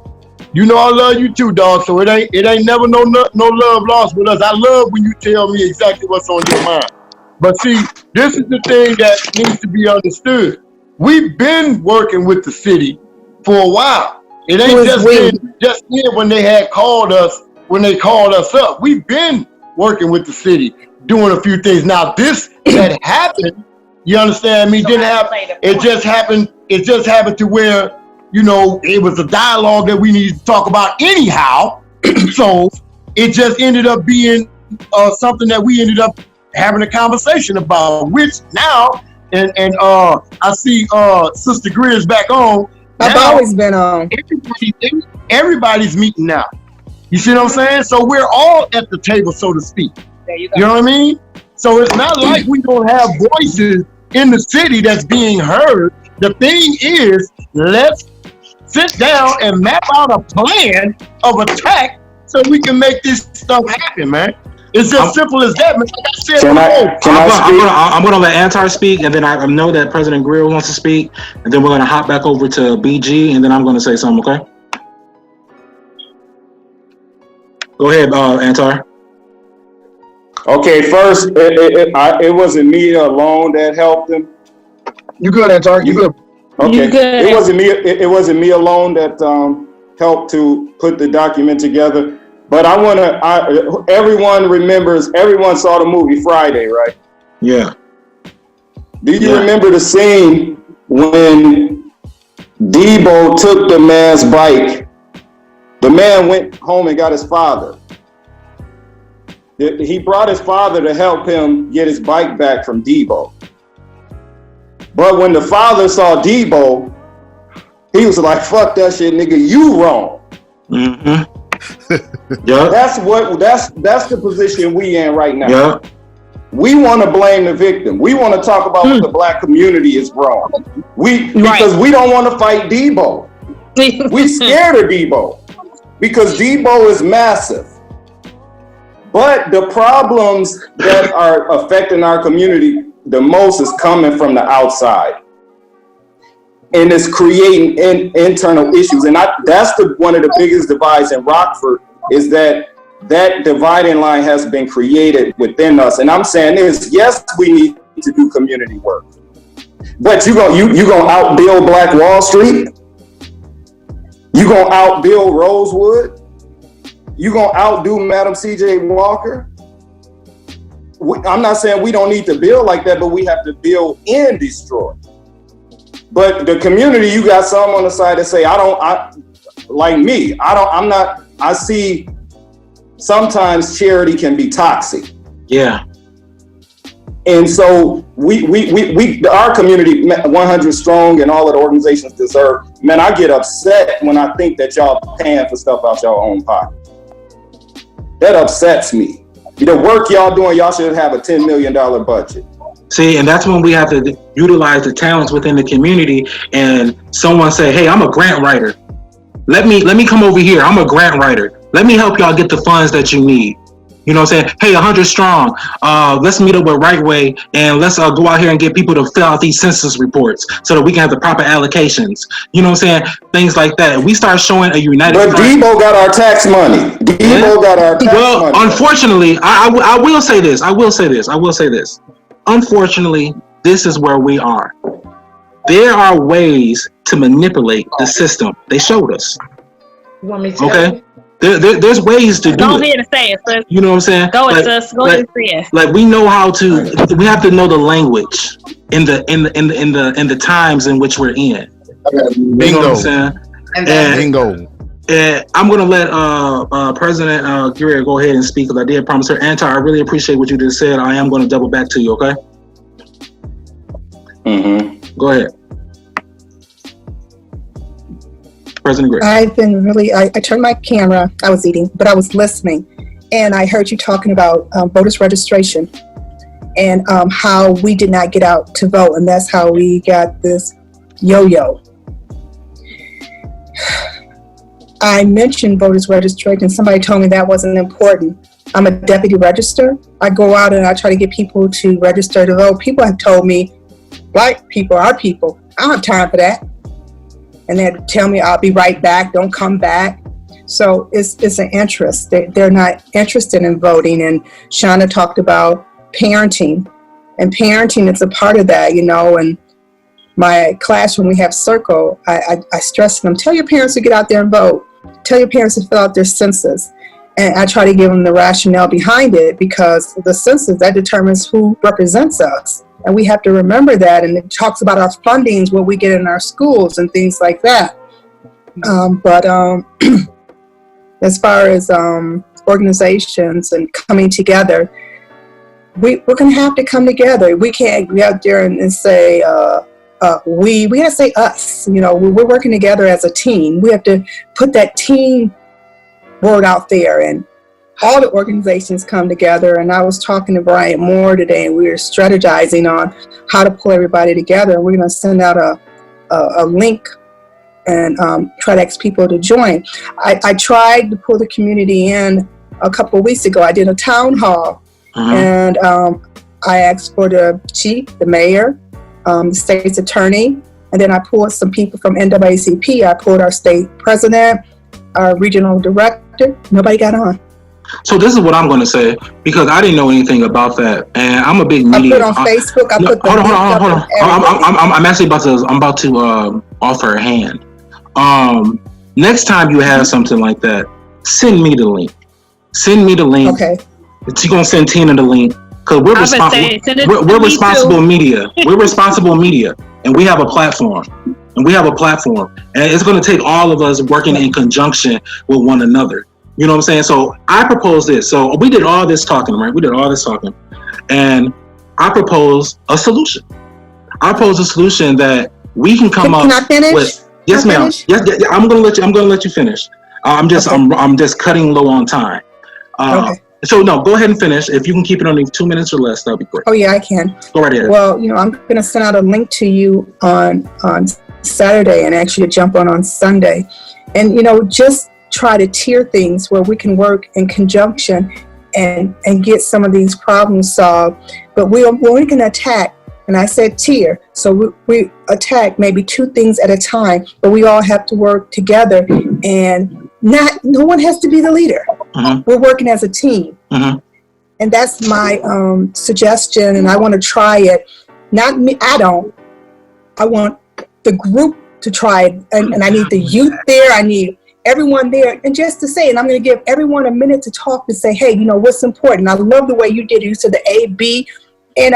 I love you too, dog. So it ain't never no love lost with us. I love when you tell me exactly what's on your mind. But see, this is the thing that needs to be understood. We've been working with the city for a while. It ain't just when they called us up. We've been working with the city, doing a few things. Now this that happened, you understand me? Didn't happen. It just happened to where, it was a dialogue that we needed to talk about anyhow. So it just ended up being something that we ended up having a conversation about, which now, and I see Sister Greer's back on. I've always been on. Everybody's meeting now. You see what I'm saying? So we're all at the table, so to speak. There you go. You know what I mean? So it's not like we don't have voices in the city that's being heard. The thing is, let's sit down and map out a plan of attack so we can make this stuff happen, man. It's just simple as that, man. Like I said, I'm going to let Antar speak, and then I know that President Greer wants to speak, and then we're going to hop back over to BG, and then I'm going to say something, okay? Go ahead, Antar. Okay, first, it wasn't me alone that helped him. You good, Antar? You good? Okay, You good. it wasn't me. It wasn't me alone that helped to put the document together. But everyone remembers. Everyone saw the movie Friday, right? Yeah. Do you remember the scene when Debo took the man's bike? The man went home and got his father. He brought his father to help him get his bike back from Debo. But when the father saw Debo, he was like, "Fuck that shit, nigga, you wrong." Mm-hmm. Yeah. That's the position we in right now. Yeah. We want to blame the victim. We want to talk about what the black community is wrong. Because we don't want to fight Debo. We scared of Debo because Debo is massive. But the problems that are affecting our community the most is coming from the outside. And it's creating internal issues. And that's one of the biggest divides in Rockford is that dividing line has been created within us. And I'm saying this, yes, we need to do community work. But you gonna outbuild Black Wall Street? You gonna outbuild Rosewood? You gonna outdo Madam C.J. Walker? I'm not saying we don't need to build like that, but we have to build and destroy. But the community, you got some on the side that say, I see sometimes charity can be toxic. Yeah. And so our community, 100 Strong and all of the organizations deserve, man, I get upset when I think that y'all paying for stuff out your own pocket. That upsets me. The work y'all doing, y'all should have a $10 million budget. See, and that's when we have to utilize the talents within the community. And someone say, "Hey, I'm a grant writer. Let me come over here. I'm a grant writer. Let me help y'all get the funds that you need." You know what I'm saying? Hey, 100 Strong, let's meet up with Right Way and let's go out here and get people to fill out these census reports so that we can have the proper allocations. You know what I'm saying? Things like that. We start showing a united front. But Debo got our tax money. Debo got our tax money. Well, unfortunately, I will say this. Unfortunately, this is where we are. There are ways to manipulate the system. They showed us. You want me to? Okay? There's ways to do it. Go ahead and say it, sis. You know what I'm saying? Go ahead, sis. Go ahead and say it. Like we know how to. We have to know the language in the times in which we're in. Bingo. You know what I'm saying? Bingo. And I'm gonna let President Greer go ahead and speak because I did promise her. Antar, I really appreciate what you just said. I am gonna double back to you. Okay? Mm-hmm. Go ahead. President Greer. I've been really, I turned my camera, I was eating, but I was listening. And I heard you talking about voters registration and how we did not get out to vote. And that's how we got this yo-yo. I mentioned voters registration. Somebody told me that wasn't important. I'm a deputy register. I go out and I try to get people to register to vote. People have told me, black people are people. I don't have time for that. And they tell me I'll be right back, don't come back. So it's an interest. They're not interested in voting. And Shauna talked about parenting. And parenting is a part of that, you know. And my class, when we have circle, I stress to them, tell your parents to get out there and vote. Tell your parents to fill out their census. And I try to give them the rationale behind it because the census, that determines who represents us. And we have to remember that. And it talks about our fundings, what we get in our schools and things like that. But as far as organizations and coming together, we're going to have to come together. We can't go out there and say, we got to say us. You know, we're working together as a team. We have to put that team word out there, and all the organizations come together. And I was talking to Brian Moore today, and we were strategizing on how to pull everybody together. We're going to send out a link and try to ask people to join. I tried to pull the community in a couple of weeks ago. I did a town hall, and I asked for the chief, the mayor, the state's attorney, and then I pulled some people from NAACP. I pulled our state president, our regional director. Nobody got on. So this is what I'm going to say because I didn't know anything about that, and I'm a big media. I put on Facebook. I put the hold on. I'm actually about to offer a hand. Next time you have something like that, send me the link. Okay. She's gonna send Tina the link because we're responsible media. We're responsible media, and we have a platform. And it's going to take all of us working in conjunction with one another. You know what I'm saying? So I propose this. So we did all this talking, right? And I propose a solution. That we can come up Can I finish? with. Yes, ma'am. Yeah, I'm gonna let you finish. I'm just cutting low on time. Okay. So no, go ahead and finish. If you can keep it only 2 minutes or less, that'll be great. Oh yeah, I can. Go right ahead. Well, I'm going to send out a link to you on Saturday and actually jump on Sunday, and just try to tier things where we can work in conjunction and get some of these problems solved. But we can attack, and I said tier, so we attack maybe 2 things at a time, but we all have to work together, and no one has to be the leader. Mm-hmm. We're working as a team. Mm-hmm. And that's my suggestion, and I want to try it. Not me, I want the group to try it, and I need the youth there, I need everyone there, and just to say, and I'm going to give everyone a minute to talk, to say, hey, what's important. I love the way you did it. You said the A, B, and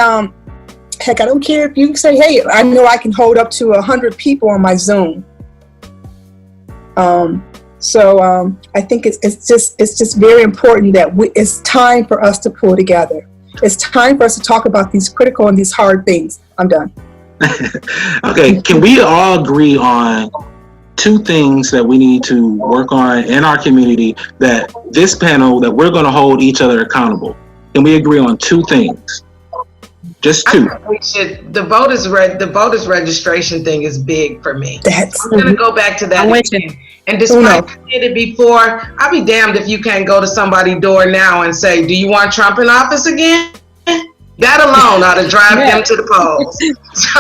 heck, I don't care if you say, hey, I know I can hold up to 100 people on my Zoom. So I think it's just very important that it's time for us to pull together. It's time for us to talk about these critical and these hard things. I'm done. Okay, can we all agree on 2 things that we need to work on in our community, that this panel, that we're going to hold each other accountable? Can we agree on 2 things? Just 2. I think we should. The voters registration thing is big for me. I'm going to go back to that again. And despite I did it before, I'll be damned if you can't go to somebody's door now and say, do you want Trump in office again? That alone ought to drive them to the polls. So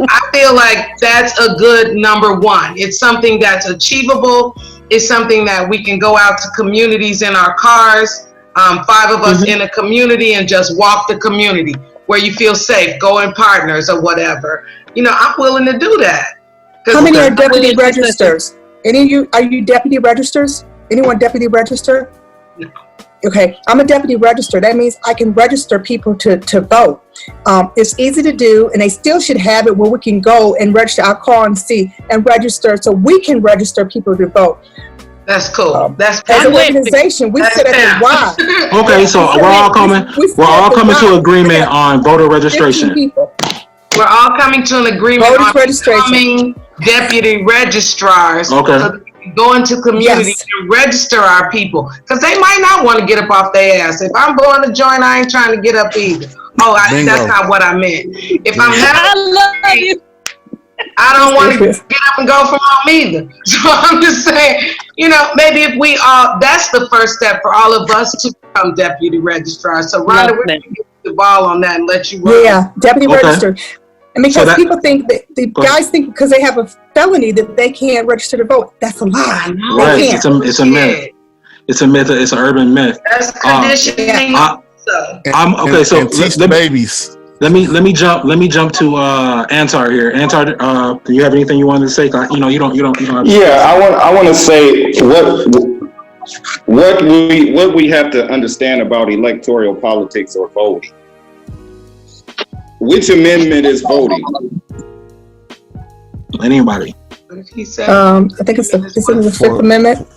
I feel like that's a good number 1. It's something that's achievable. It's something that we can go out to communities in our cars, 5 of us in a community, and just walk the community where you feel safe, go in partners or whatever. I'm willing to do that. How many are deputy registers? Any of you, are you deputy registers? Anyone deputy register? No. Okay, I'm a deputy register. That means I can register people to vote. It's easy to do, and they still should have it where we can go and register. I'll call and see and register, so we can register people to vote. That's cool. That's as an organization, we sit at the Y. Okay, so we're all coming to agreement on voter registration. We're all coming to an agreement on becoming deputy registrars. Okay. So that we can go into communities and register our people, because they might not want to get up off their ass. If I'm blowing a joint, I ain't trying to get up either. That's not what I meant. If I'm having, I don't want to get up and go from home either. So I'm just saying, maybe if we all, that's the first step for all of us to become deputy registrars. So Rhonda, we're going to get the ball on that and let you run. Yeah, deputy register. And because people think that the guys think because they have a felony that they can't register to vote. That's a lie. Right. It's a myth. It's a myth. It's an urban myth. That's conditioning. So teach the babies. Let me jump to Antar here. Antar, do you have anything you wanted to say? You don't have to I want to say what we have to understand about electoral politics or voting. Which amendment is voting? Anybody? I think it's the 5th Amendment.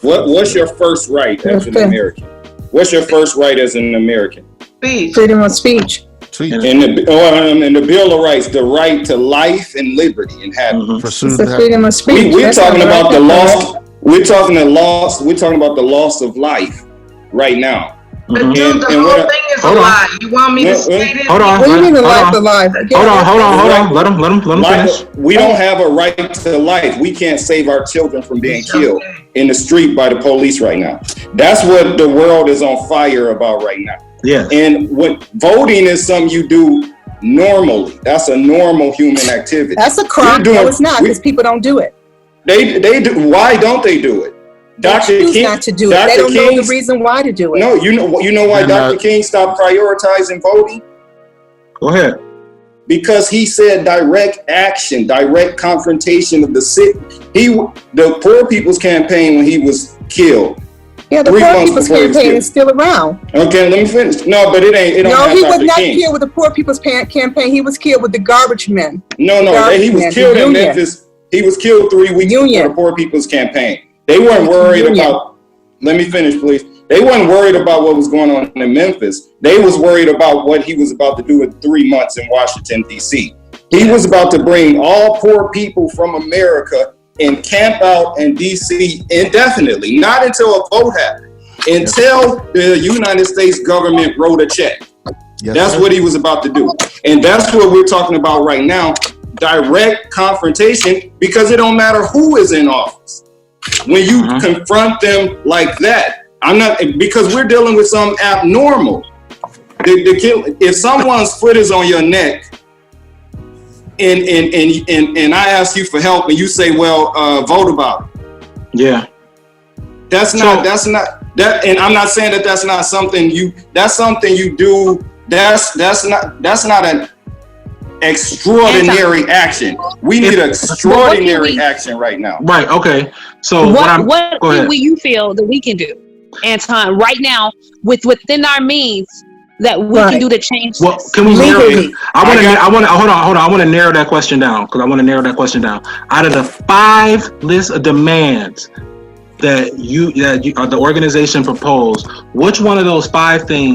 What's your first right as an American? What's your first right as an American? Freedom of speech. In the Bill of Rights, the right to life and liberty and happiness. It's the freedom of speech. We're talking about the loss. We're talking about the loss of life right now. But dude, the whole thing is a lie. You want me to state it? Hold on. What do you mean the life alive? Hold on. Let him finish. We don't have a right to life. We can't save our children from being killed in the street by the police right now. That's what the world is on fire about right now. Yeah. And what voting is something you do normally. That's a normal human activity. That's a crime. No, it's not, because people don't do it. They do. Why don't they do it? Dr. choose King, not to do it. Dr. They don't know King's- the reason why to do it. No, you know why Dr. King stopped prioritizing voting? Go ahead. Because he said direct action, direct confrontation of the sick. The Poor People's Campaign, when he was killed. Yeah, the 3 Poor months People's before he was Campaign killed. is still around. Okay, let me finish. No, but it ain't. It don't No, have he was Dr. not King. killed with the Poor People's Campaign. He was killed with the Garbage Men. No, he was killed in Memphis. He was killed 3 weeks before the Poor People's Campaign. They weren't worried about. Let me finish, please. They weren't worried about what was going on in Memphis. They was worried about what he was about to do in 3 months in Washington, D.C. He was about to bring all poor people from America and camp out in D.C. indefinitely, not until a vote happened, until the United States government wrote a check. That's what he was about to do. And that's what we're talking about right now, direct confrontation, because it don't matter who is in office. When you confront them like that, because we're dealing with some abnormal. If someone's foot is on your neck, and I ask you for help, and you say, "Well, vote about it." Yeah, that's not, and I'm not saying that that's not something you. That's something you do. That's not an extraordinary action. We need extraordinary action right now. Right. Okay. So what will you feel that we can do, Anton, right now within our means that we can do to change well, this? can we narrow it? I want to hold on. I want to narrow that question down because I want to narrow that question down. Out of the 5 lists of demands that the organization proposed, which one of those 5 things